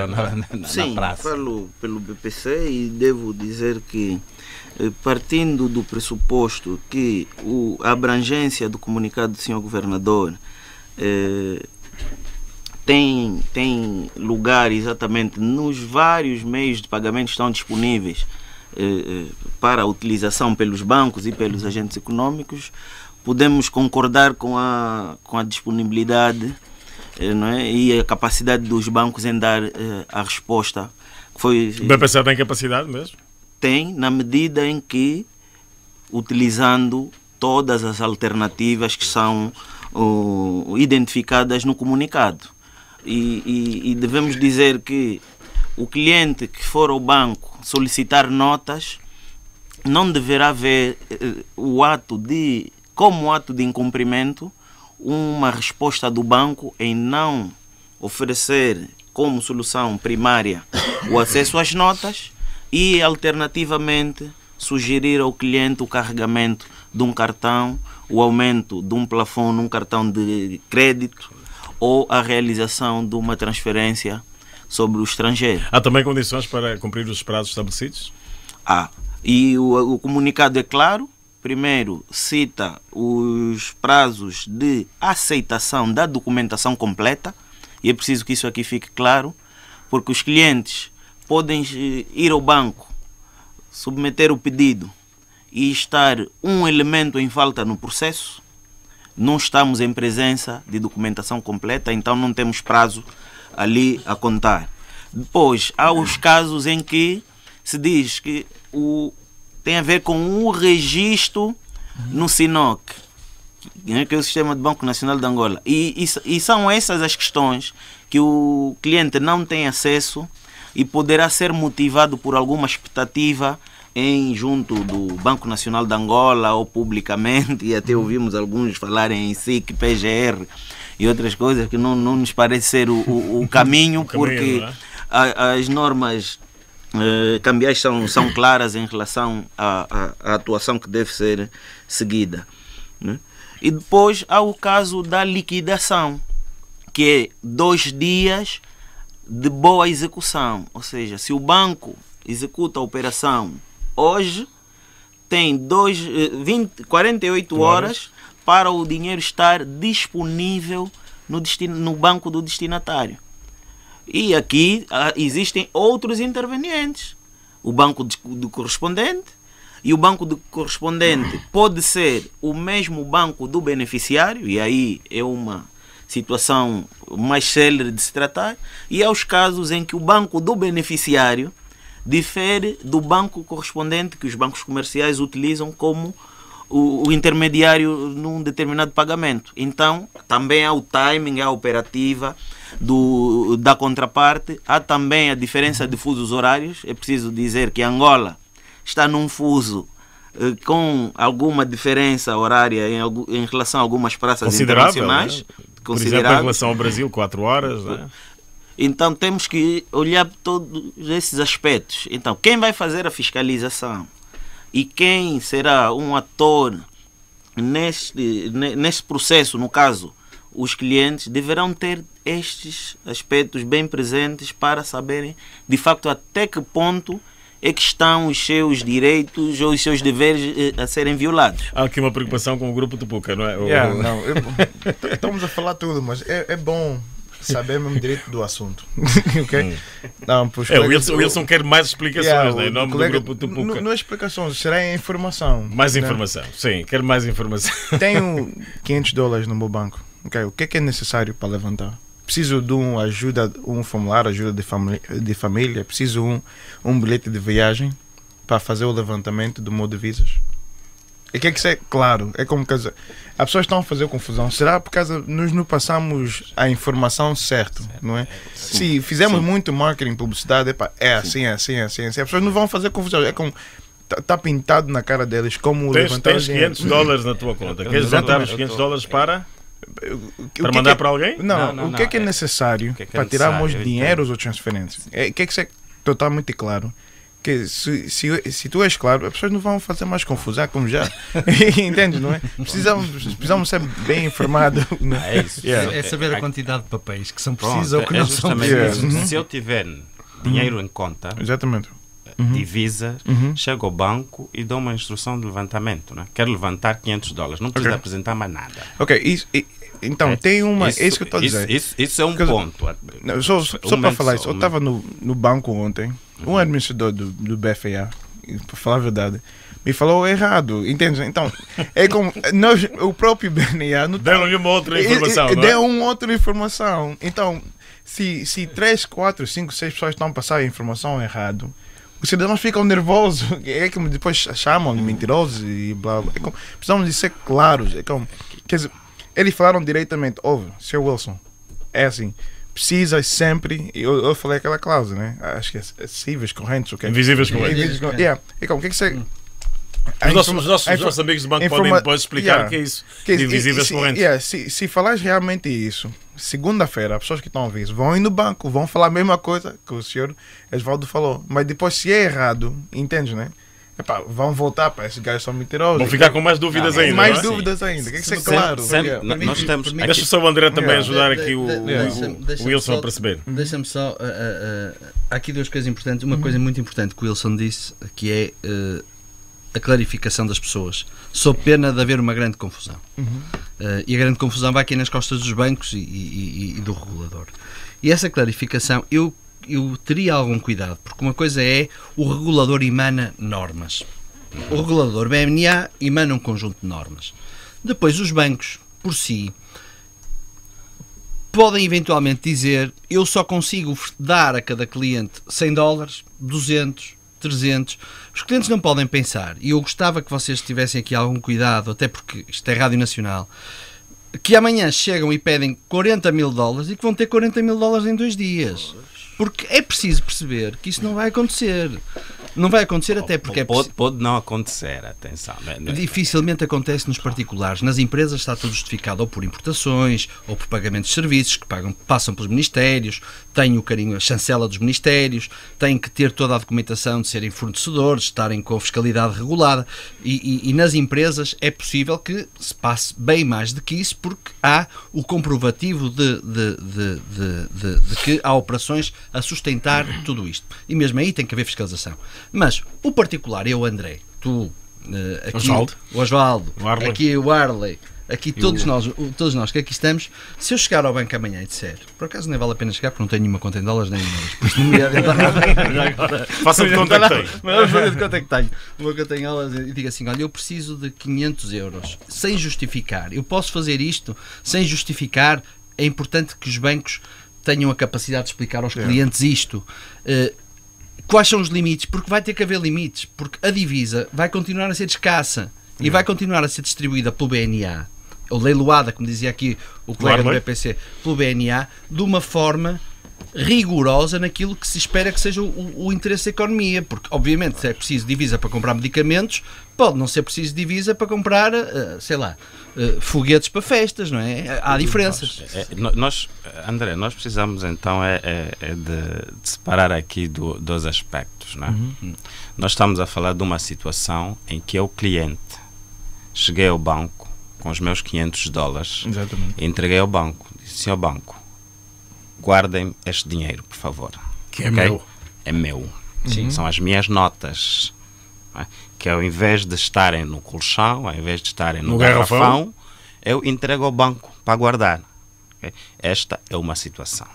Speaker 6: Sim, falo pelo BPC e devo dizer que, partindo do pressuposto que a abrangência do comunicado do Sr. Governador tem lugar exatamente nos vários meios de pagamento que estão disponíveis para a utilização pelos bancos e pelos agentes econômicos, podemos concordar com a disponibilidade, não é? E a capacidade dos bancos em dar a resposta.
Speaker 2: O BPC tem capacidade mesmo?
Speaker 6: Tem, na medida em que, utilizando todas as alternativas que são identificadas no comunicado. E devemos dizer que o cliente que for ao banco solicitar notas não deverá ver como ato de incumprimento uma resposta do banco em não oferecer como solução primária o acesso às notas e, alternativamente, sugerir ao cliente o carregamento de um cartão, o aumento de um plafond num cartão de crédito ou a realização de uma transferência sobre o estrangeiro.
Speaker 2: Há também condições para cumprir os prazos estabelecidos?
Speaker 6: E o comunicado é claro. Primeiro, cita os prazos de aceitação da documentação completa, e é preciso que isso aqui fique claro, porque os clientes podem ir ao banco, submeter o pedido e estar um elemento em falta no processo. Não estamos em presença de documentação completa, então não temos prazo ali a contar. Depois, há os casos em que se diz que tem a ver com o registro no SINOC, que é o Sistema de Banco Nacional de Angola. E são essas as questões que o cliente não tem acesso e poderá ser motivado por alguma expectativa junto do Banco Nacional de Angola ou publicamente, e até ouvimos alguns falarem em SIC, PGR e outras coisas que não nos parece ser o caminho, porque as normas cambiais são claras em relação à atuação que deve ser seguida, né? E depois há o caso da liquidação, que é 2 dias de boa execução, ou seja, se o banco executa a operação hoje, tem 48 horas para o dinheiro estar disponível no banco do destinatário. E aqui existem outros intervenientes. O banco do correspondente, e o banco do correspondente pode ser o mesmo banco do beneficiário, e aí é uma situação mais célere de se tratar, e há os casos em que o banco do beneficiário difere do banco correspondente que os bancos comerciais utilizam como o intermediário num determinado pagamento. Então, também há o timing, há a operativa da contraparte, há também a diferença de fusos horários. É preciso dizer que Angola está num fuso com alguma diferença horária em relação a algumas praças internacionais.
Speaker 2: Né? Por exemplo, em relação ao Brasil, 4 horas. Né?
Speaker 6: Então, temos que olhar todos esses aspectos. Então, quem vai fazer a fiscalização e quem será um ator nesse processo, no caso, os clientes, deverão ter estes aspectos bem presentes para saberem, de facto, até que ponto é que estão os seus direitos ou os seus deveres a serem violados.
Speaker 2: Há aqui uma preocupação com o grupo Tupuca, não é?
Speaker 8: Estamos a falar tudo, mas é bom saber mesmo direito do assunto. Okay? Não,
Speaker 2: o Wilson quer mais explicações, né? Em nome do grupo Tupuca.
Speaker 8: Não é explicações, será informação.
Speaker 2: Mais informação, sim, quero mais informação.
Speaker 8: Tenho $500 no meu banco. Okay? O que é necessário para levantar? Preciso de um formulário, ajuda de família, preciso um bilhete de viagem para fazer o levantamento do modo de visas. E que isso é claro, é como que as pessoas estão a fazer confusão. Será por causa nós não passamos a informação certa, não é? Se fizermos muito marketing, publicidade, é assim. As pessoas não vão fazer confusão. É como está pintado na cara deles como levantar
Speaker 2: tens $500 na tua conta. Queres levantar os $500 para mandar para alguém?
Speaker 8: Não, o que é necessário para tirarmos dinheiros ou transferências? O que é totalmente claro? Que se tu és claro, as pessoas não vão fazer mais confusão como já. Entende, não é? Precisamos ser bem informados.
Speaker 7: É isso. É saber a quantidade de papéis que são precisos ou que não são precisos.
Speaker 24: Se eu tiver dinheiro em conta,
Speaker 8: exatamente,
Speaker 24: divisa, chego ao banco e dou uma instrução de levantamento. Né? Quero levantar $500, não precisa apresentar mais nada.
Speaker 8: Ok, então tem uma. É isso que eu estou a dizer.
Speaker 24: Isso é um ponto.
Speaker 8: Só para falar isso, eu estava no banco ontem. Um administrador do BFA, para falar a verdade, me falou errado, entende? Então, é como o próprio BNA
Speaker 2: deu-lhe uma outra informação.
Speaker 8: Deu uma outra informação. Então, se 3, 4, 5, 6 pessoas estão a passar a informação errado, os cidadãos ficam nervosos. É como depois chamam de mentirosos e blá blá. Precisamos de ser claros. Quer dizer, eles falaram diretamente: Sr. Wilson, é assim. Precisa sempre, eu falei aquela cláusula, né? Acho que é acessíveis, correntes, ok?
Speaker 2: Invisíveis correntes.
Speaker 8: O que é que você...
Speaker 2: Os nossos amigos do banco podem depois explicar o que é isso de invisíveis correntes.
Speaker 8: Se falares realmente isso, segunda-feira, as pessoas que estão a ver vão ir no banco, vão falar a mesma coisa que o senhor Osvaldo falou, mas depois se é errado, entende, né? Vão voltar para esses gajos são mentirosos.
Speaker 2: Vão ficar com mais dúvidas ainda.
Speaker 8: Mais dúvidas ainda. Tem que ser claro.
Speaker 24: Nós temos...
Speaker 2: Deixa só o André também ajudar aqui o Wilson a perceber.
Speaker 7: Deixa-me só. Há aqui duas coisas importantes. Uma coisa muito importante que o Wilson disse, que é a clarificação das pessoas. Sob pena de haver uma grande confusão. E a grande confusão vai aqui nas costas dos bancos e do regulador. E essa clarificação, eu teria algum cuidado, porque uma coisa é o regulador emana normas. O regulador BNA emana um conjunto de normas. Depois os bancos, por si, podem eventualmente dizer: eu só consigo dar a cada cliente $100, 200, 300. Os clientes não podem pensar, e eu gostava que vocês tivessem aqui algum cuidado, até porque isto é Rádio Nacional, que amanhã chegam e pedem $40 mil e que vão ter $40 mil em 2 dias. Porque é preciso perceber que isso não vai acontecer. Não vai acontecer até porque
Speaker 24: pode não acontecer, atenção.
Speaker 7: Dificilmente acontece nos particulares. Nas empresas está tudo justificado ou por importações, ou por pagamentos de serviços que passam pelos ministérios, têm o carinho, a chancela dos ministérios, têm que ter toda a documentação de serem fornecedores, estarem com a fiscalidade regulada. E nas empresas é possível que se passe bem mais do que isso, porque há o comprovativo de que há operações a sustentar tudo isto. E mesmo aí tem que haver fiscalização. Mas o particular, eu, André, tu, aqui, o Osvaldo, aqui o Arley, aqui todos nós que aqui estamos, se eu chegar ao banco amanhã e disser, por acaso nem vale a pena chegar porque não tenho nenhuma conta em dólares nem em euros, por isso não me ia adiantar nada.
Speaker 2: Faça de conta que tenho.
Speaker 7: Mas vamos de conta que tenho. Uma conta em dólares e digo assim: olha, eu preciso de €500, sem justificar. Eu posso fazer isto sem justificar. É importante que os bancos tenham a capacidade de explicar aos clientes isto. Quais são os limites? Porque vai ter que haver limites, porque a divisa vai continuar a ser escassa e vai continuar a ser distribuída pelo BNA, ou leiloada, como dizia aqui o colega do BPC, pelo BNA, de uma forma rigorosa naquilo que se espera que seja o interesse da economia, porque obviamente se é preciso divisa para comprar medicamentos, pode não ser preciso divisa para comprar, foguetes para festas, não é? Há diferenças.
Speaker 24: André, nós precisamos então de separar aqui dos aspectos, não é? Nós estamos a falar de uma situação em que eu, cliente, cheguei ao banco com os meus $500, entreguei ao banco, disse: senhor banco, guardem este dinheiro, por favor.
Speaker 2: Que é meu.
Speaker 24: É meu. São as minhas notas. Que ao invés de estarem no colchão, ao invés de estarem no garrafão, eu entrego ao banco para guardar. Esta é uma situação.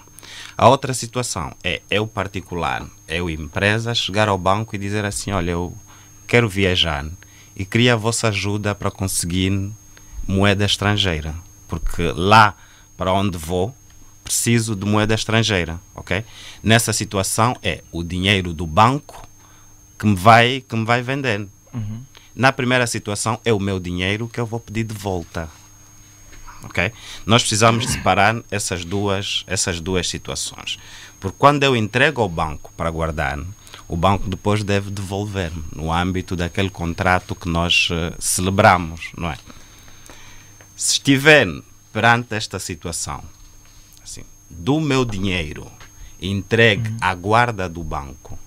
Speaker 24: A outra situação é eu particular, eu empresa, chegar ao banco e dizer assim: olha, eu quero viajar e queria a vossa ajuda para conseguir moeda estrangeira. porque lá para onde vou preciso de moeda estrangeira, ok? Nessa situação é o dinheiro do banco que me vai vender. Na primeira situação é o meu dinheiro que eu vou pedir de volta. Okay? Nós precisamos de separar essas duas situações. Porque quando eu entrego ao banco para guardar, o banco depois deve devolver-me no âmbito daquele contrato que nós celebramos, não é? Se estiver perante esta situação, assim, do meu dinheiro entregue à guarda do banco,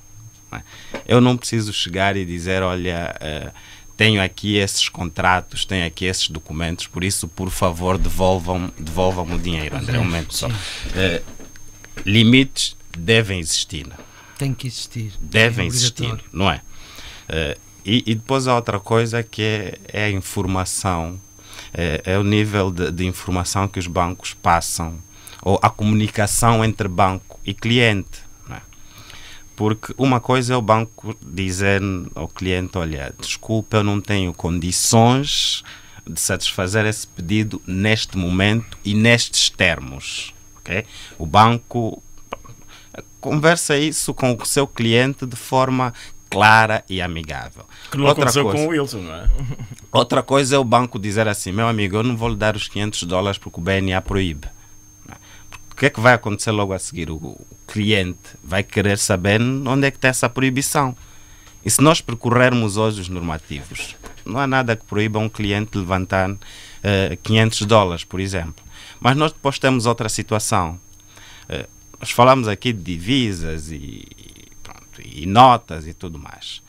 Speaker 24: não é? Eu não preciso chegar e dizer, olha, tenho aqui esses contratos, tenho aqui esses documentos, por isso, por favor, devolvam o dinheiro. André, um momento só. Limites devem existir.
Speaker 7: Tem que existir.
Speaker 24: Devem existir, não é? E depois há outra coisa que é a informação, é o nível de informação que os bancos passam, ou a comunicação entre banco e cliente. Porque uma coisa é o banco dizer ao cliente, olha, desculpa, eu não tenho condições de satisfazer esse pedido neste momento e nestes termos. Okay? O banco conversa isso com o seu cliente de forma clara e amigável.
Speaker 2: Que não aconteceu com o Wilson, não é?
Speaker 24: Outra coisa é o banco dizer assim, meu amigo, eu não vou lhe dar os $500 porque o BNA proíbe. O que é que vai acontecer logo a seguir? O cliente vai querer saber onde é que está essa proibição. E se nós percorrermos hoje os normativos, não há nada que proíba um cliente levantar $500, por exemplo. Mas nós depois temos outra situação. Nós falamos aqui de divisas e notas e tudo mais.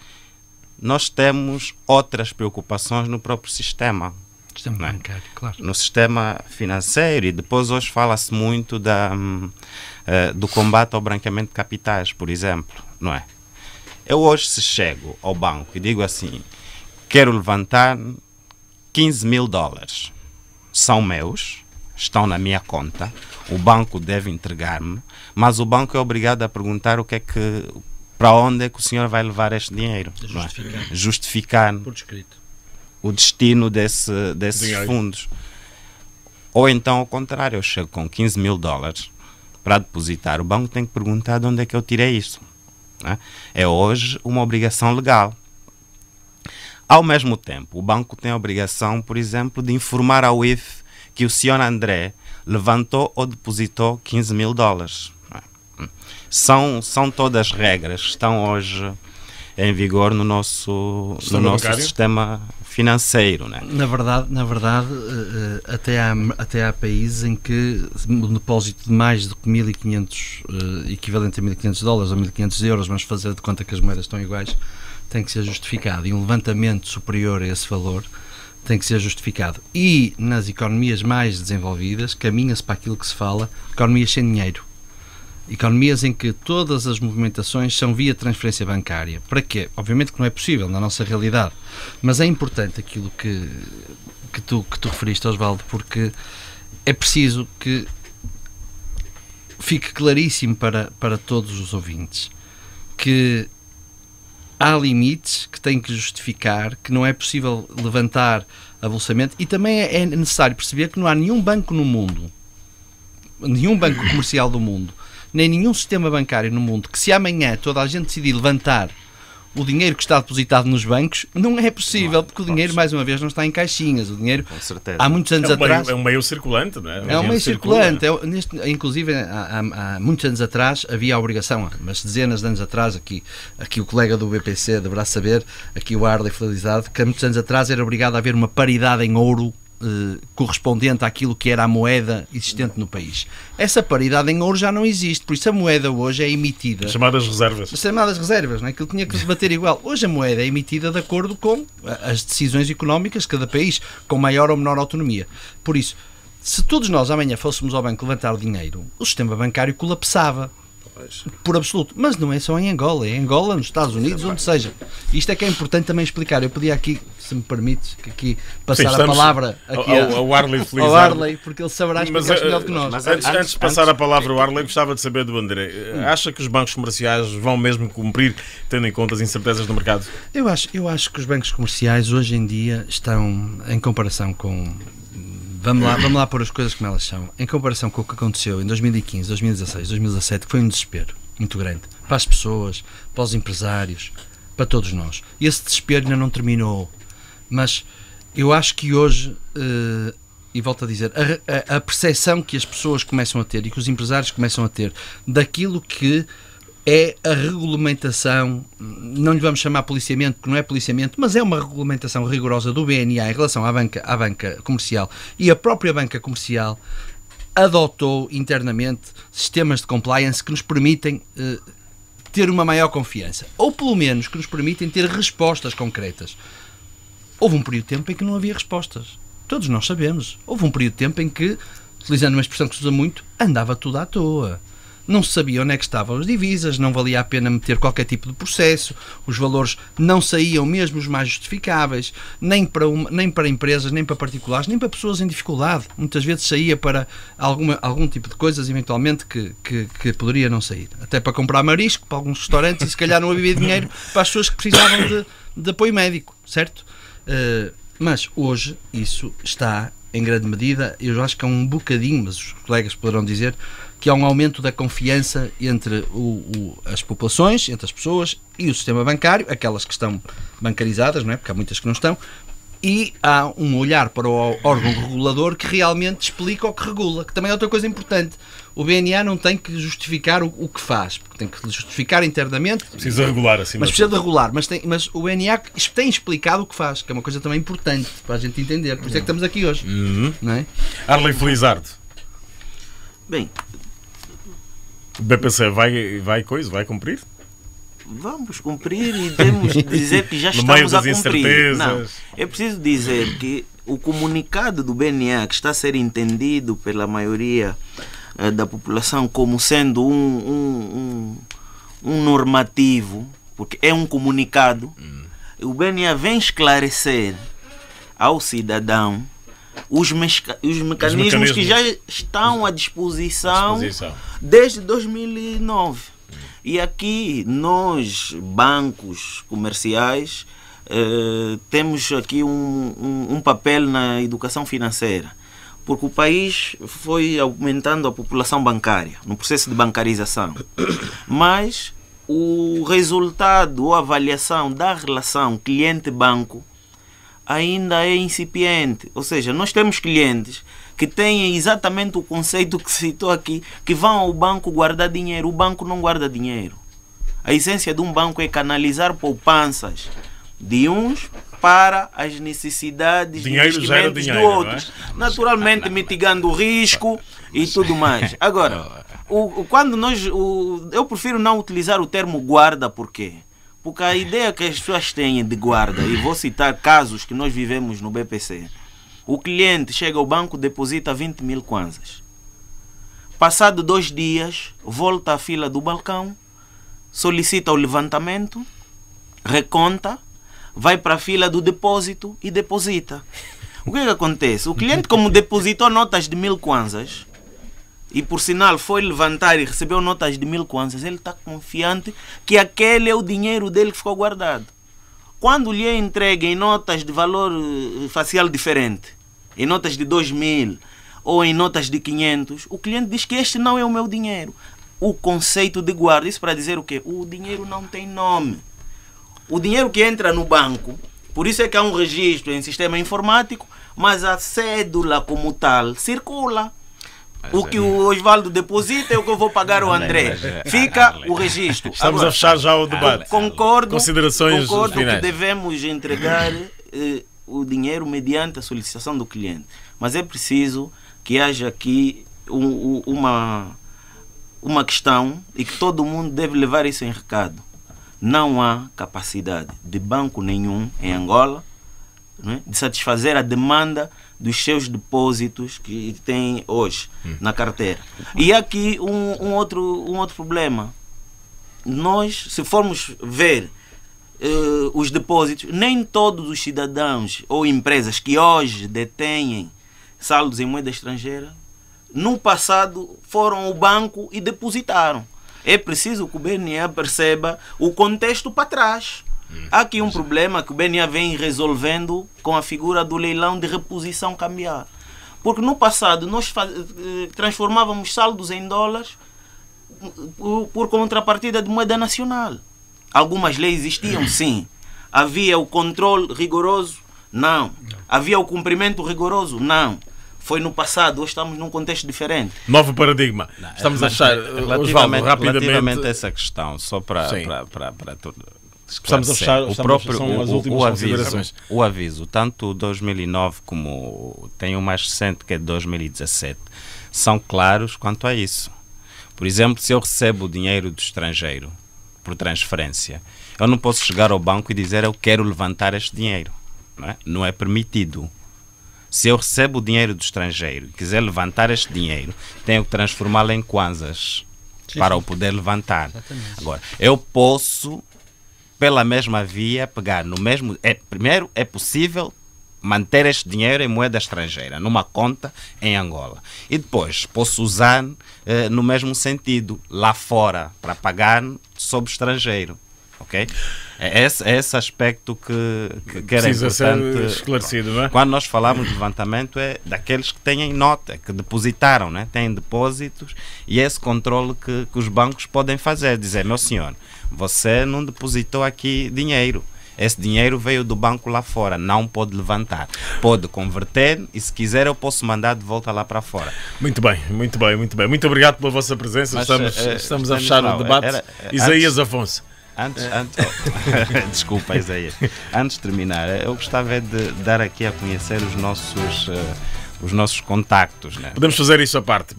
Speaker 24: Nós temos outras preocupações no próprio sistema.
Speaker 7: Sistema bancário, claro.
Speaker 24: No sistema financeiro, e depois hoje fala-se muito do combate ao branqueamento de capitais, por exemplo, não é? Eu hoje, se chego ao banco e digo assim, quero levantar $15.000, são meus, estão na minha conta, o banco deve entregar-me, mas o banco é obrigado a perguntar para onde é que o senhor vai levar este dinheiro. Justificar
Speaker 7: por escrito
Speaker 24: o destino desses fundos. Ou então, ao contrário, eu chego com $15.000 para depositar, o banco tem que perguntar de onde é que eu tirei isso. Né? É hoje uma obrigação legal. Ao mesmo tempo, o banco tem a obrigação, por exemplo, de informar ao IF que o senhor André levantou ou depositou $15.000. São todas regras que estão hoje em vigor no nosso sistema financeiro, né?
Speaker 7: Na verdade, até há países em que o depósito de mais de 1.500, equivalente a $1.500 ou €1.500, mas fazer de conta que as moedas estão iguais, tem que ser justificado. E um levantamento superior a esse valor tem que ser justificado. E nas economias mais desenvolvidas, caminha-se para aquilo que se fala, economias sem dinheiro. Economias em que todas as movimentações são via transferência bancária. Para quê? Obviamente que não é possível na nossa realidade, mas é importante aquilo que tu referiste, Osvaldo, porque é preciso que fique claríssimo para todos os ouvintes que há limites que têm que justificar, que não é possível levantar avulsamente, e também é necessário perceber que não há nenhum banco no mundo, nenhum banco comercial do mundo, nem nenhum sistema bancário no mundo, que se amanhã toda a gente decidir levantar o dinheiro que está depositado nos bancos, não é possível, porque o dinheiro, mais uma vez, não está em caixinhas. O dinheiro,
Speaker 24: com certeza,
Speaker 7: há muitos anos atrás...
Speaker 2: É um meio circulante, não é?
Speaker 7: É um meio circulante. Inclusive, há muitos anos atrás, havia a obrigação, mas dezenas de anos atrás, aqui o colega do BPC deverá saber, aqui o Arley Fidelidade, que há muitos anos atrás era obrigado a haver uma paridade em ouro correspondente àquilo que era a moeda existente no país. Essa paridade em ouro já não existe, por isso a moeda hoje é emitida...
Speaker 2: As chamadas reservas,
Speaker 7: não é? Aquilo tinha que se bater igual. Hoje a moeda é emitida de acordo com as decisões económicas de cada país, com maior ou menor autonomia. Por isso, se todos nós amanhã fôssemos ao banco levantar o dinheiro, o sistema bancário colapsava. Por absoluto. Mas não é só em Angola, é em Angola, nos Estados Unidos, onde seja. Isto é que é importante também explicar. Eu podia aqui, se me permite, aqui passar a palavra aqui
Speaker 2: ao
Speaker 7: Arley, porque ele saberá explicar melhor do que nós.
Speaker 2: Mas antes de passar a palavra ao Arley, gostava de saber do André. Acha que os bancos comerciais vão mesmo cumprir, tendo em conta as incertezas do mercado?
Speaker 7: Eu acho que os bancos comerciais hoje em dia estão, em comparação com Vamos lá pôr as coisas como elas são. Em comparação com o que aconteceu em 2015, 2016, 2017, que foi um desespero muito grande para as pessoas, para os empresários, para todos nós. E esse desespero ainda não terminou. Mas eu acho que hoje, e volto a dizer, a percepção que as pessoas começam a ter e que os empresários começam a ter daquilo que é a regulamentação, não lhe vamos chamar policiamento, porque não é policiamento, mas é uma regulamentação rigorosa do BNA em relação à banca comercial, e a própria banca comercial adotou internamente sistemas de compliance que nos permitem ter uma maior confiança, ou pelo menos que nos permitem ter respostas concretas. Houve um período de tempo em que não havia respostas. Todos nós sabemos. Houve um período de tempo em que, utilizando uma expressão que se usa muito, andava tudo à toa. Não se sabia onde é que estavam as divisas, não valia a pena meter qualquer tipo de processo, os valores não saíam mesmo os mais justificáveis, nem para empresas, nem para particulares, nem para pessoas em dificuldade. Muitas vezes saía para algum tipo de coisas, eventualmente, que poderia não sair. Até para comprar marisco, para alguns restaurantes, e se calhar não havia dinheiro para as pessoas que precisavam de apoio médico, certo? Mas hoje isso está, em grande medida, eu acho que é um bocadinho, mas os colegas poderão dizer, que há um aumento da confiança entre as populações, entre as pessoas e o sistema bancário, aquelas que estão bancarizadas, não é? Porque há muitas que não estão, e há um olhar para o órgão regulador que realmente explica o que regula, que também é outra coisa importante. O BNA não tem que justificar o que faz, porque tem que justificar internamente.
Speaker 2: Precisa regular assim.
Speaker 7: Mas precisa de regular, mas o BNA tem explicado o que faz, que é uma coisa também importante para a gente entender. Por isso é que estamos aqui hoje. Não é?
Speaker 2: Arley Felizardo.
Speaker 6: Bem,
Speaker 2: o BPC vai cumprir?
Speaker 6: Vamos cumprir e temos de dizer que já estamos a cumprir. Não, é preciso dizer que o comunicado do BNA, que está a ser entendido pela maioria da população como sendo um normativo, porque é um comunicado, o BNA vem esclarecer ao cidadão os mecanismos que já estão à disposição desde 2009. E aqui nós, bancos comerciais, temos aqui um papel na educação financeira, porque o país foi aumentando a população bancária, no processo de bancarização. Mas o resultado ou avaliação da relação cliente-banco ainda é incipiente. Ou seja, nós temos clientes que têm exatamente o conceito que citou aqui, que vão ao banco guardar dinheiro. O banco não guarda dinheiro. A essência de um banco é canalizar poupanças de uns para as necessidades de investimentos de outros. Naturalmente mitigando o risco e tudo mais. Agora, eu prefiro não utilizar o termo guarda, por quê? Porque a ideia que as pessoas têm de guarda, e vou citar casos que nós vivemos no BPC, o cliente chega ao banco, deposita 20 mil kwanzas. Passado 2 dias, volta à fila do balcão, solicita o levantamento, reconta, vai para a fila do depósito e deposita. O que acontece? O cliente, como depositou notas de 1000 kwanzas, e por sinal foi levantar e recebeu notas de 1000 kwanzas, ele está confiante que aquele é o dinheiro dele que ficou guardado. Quando lhe é entregue em notas de valor facial diferente, em notas de 2.000 ou em notas de 500, o cliente diz que este não é o meu dinheiro. O conceito de guarda, isso para dizer o quê? O dinheiro não tem nome. O dinheiro que entra no banco, por isso é que há um registro em sistema informático, mas a cédula como tal circula. O que o Osvaldo deposita é o que eu vou pagar ao André. Fica o registro.
Speaker 2: Estamos a fechar já o debate.
Speaker 6: Concordo
Speaker 2: finais.
Speaker 6: Que devemos entregar o dinheiro mediante a solicitação do cliente. Mas é preciso que haja aqui uma questão e que todo mundo deve levar isso em recado. Não há capacidade de banco nenhum em Angola, né, de satisfazer a demanda dos seus depósitos que tem hoje na carteira. E aqui um outro problema. Nós, se formos ver os depósitos, nem todos os cidadãos ou empresas que hoje detêm saldos em moeda estrangeira, no passado foram ao banco e depositaram. É preciso que o BNA perceba o contexto para trás. Há aqui um problema que o BNA vem resolvendo com a figura do leilão de reposição cambial. Porque no passado nós transformávamos saldos em dólares por contrapartida de moeda nacional. Algumas leis existiam, sim. Havia o controle rigoroso? Não. Havia o cumprimento rigoroso? Não. Foi no passado, hoje estamos num contexto diferente.
Speaker 2: Novo paradigma. Estamos a achar,
Speaker 24: relativamente a essa questão, só para
Speaker 2: estamos a fechar,
Speaker 24: o próprio são as últimas considerações. O aviso, tanto 2009 como tem o mais recente, que é de 2017, são claros quanto a isso. Por exemplo, se eu recebo dinheiro do estrangeiro por transferência, eu não posso chegar ao banco e dizer eu quero levantar este dinheiro. Não é permitido. Se eu recebo o dinheiro do estrangeiro e quiser levantar este dinheiro, tenho que transformá-lo em kwanzas para o poder levantar. Exatamente. Agora, eu posso, pela mesma via, pegar no mesmo... primeiro, é possível manter este dinheiro em moeda estrangeira, numa conta em Angola. E depois, posso usar no mesmo sentido, lá fora, para pagar sob estrangeiro. Ok? É esse aspecto que era importante
Speaker 2: ser esclarecido, não é?
Speaker 24: Quando nós falamos de levantamento, é daqueles que têm nota, que depositaram, né? Têm depósitos, e esse controle que os bancos podem fazer, dizer, meu senhor, você não depositou aqui dinheiro, esse dinheiro veio do banco lá fora, não pode levantar, pode converter e se quiser eu posso mandar de volta lá para fora.
Speaker 2: Muito bem, muito bem, muito bem. Muito obrigado pela vossa presença. Estamos a fechar o debate. Isaías Afonso.
Speaker 24: Desculpa, Isaías. Antes de terminar, eu gostava de dar aqui a conhecer os nossos contactos. Né?
Speaker 2: Podemos fazer isso à parte,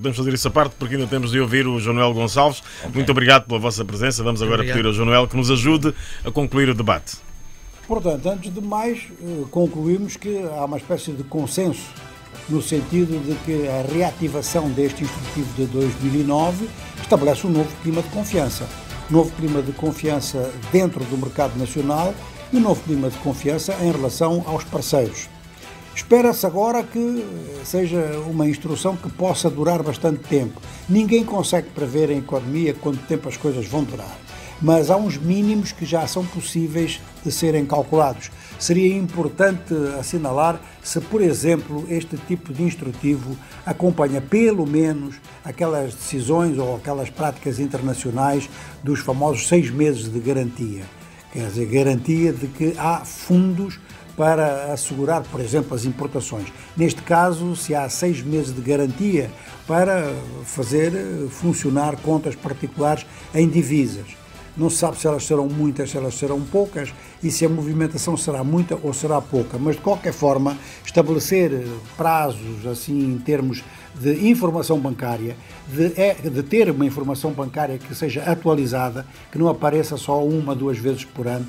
Speaker 2: porque ainda temos de ouvir o João Noel Gonçalves. Okay. Muito obrigado pela vossa presença. Vamos agora pedir ao João Noel que nos ajude a concluir o debate.
Speaker 11: Portanto, antes de mais, concluímos que há uma espécie de consenso no sentido de que a reativação deste instrutivo de 2009 estabelece um novo clima de confiança. Novo clima de confiança dentro do mercado nacional e novo clima de confiança em relação aos parceiros. Espera-se agora que seja uma instrução que possa durar bastante tempo. Ninguém consegue prever em economia quanto tempo as coisas vão durar, mas há uns mínimos que já são possíveis de serem calculados. Seria importante assinalar se, por exemplo, este tipo de instrutivo acompanha pelo menos aquelas decisões ou aquelas práticas internacionais dos famosos 6 meses de garantia. Quer dizer, garantia de que há fundos para assegurar, por exemplo, as importações. Neste caso, se há 6 meses de garantia para fazer funcionar contas particulares em divisas. Não se sabe se elas serão muitas, se elas serão poucas e se a movimentação será muita ou será pouca. Mas, de qualquer forma, estabelecer prazos, assim, em termos de informação bancária, de ter uma informação bancária que seja atualizada, que não apareça só 1 ou 2 vezes por ano.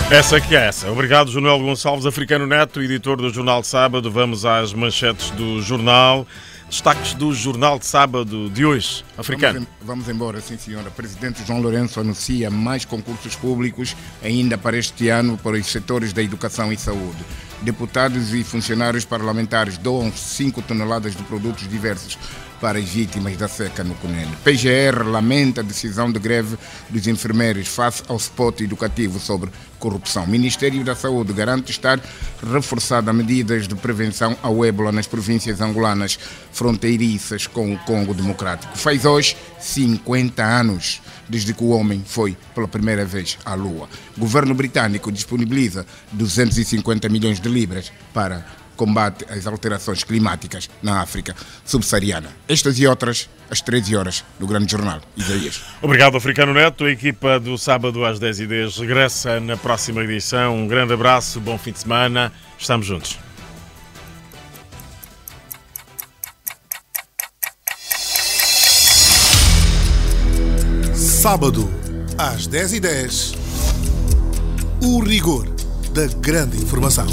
Speaker 2: Essa que é essa. Obrigado, João Noel Gonçalves, Africano Neto, editor do Jornal de Sábado. Vamos às manchetes do jornal. Destaques do Jornal de Sábado de hoje, Africano.
Speaker 3: Vamos embora, sim senhora. Presidente João Lourenço anuncia mais concursos públicos ainda para este ano para os setores da educação e saúde. Deputados e funcionários parlamentares doam 5 toneladas de produtos diversos para as vítimas da seca no Cunene. PGR lamenta a decisão de greve dos enfermeiros face ao spot educativo sobre corrupção. Ministério da Saúde garante estar reforçada medidas de prevenção ao ébola nas províncias angolanas fronteiriças com o Congo Democrático. Faz hoje 50 anos desde que o homem foi pela primeira vez à Lua. O governo britânico disponibiliza 250 milhões de libras para combate às alterações climáticas na África subsaariana. Estas e outras, às 13 horas, no Grande Jornal. Isaías.
Speaker 2: Obrigado, Africano Neto. A equipa do Sábado às 10h10 regressa na próxima edição. Um grande abraço, bom fim de semana. Estamos juntos.
Speaker 1: Sábado, às 10h10, o rigor da grande informação.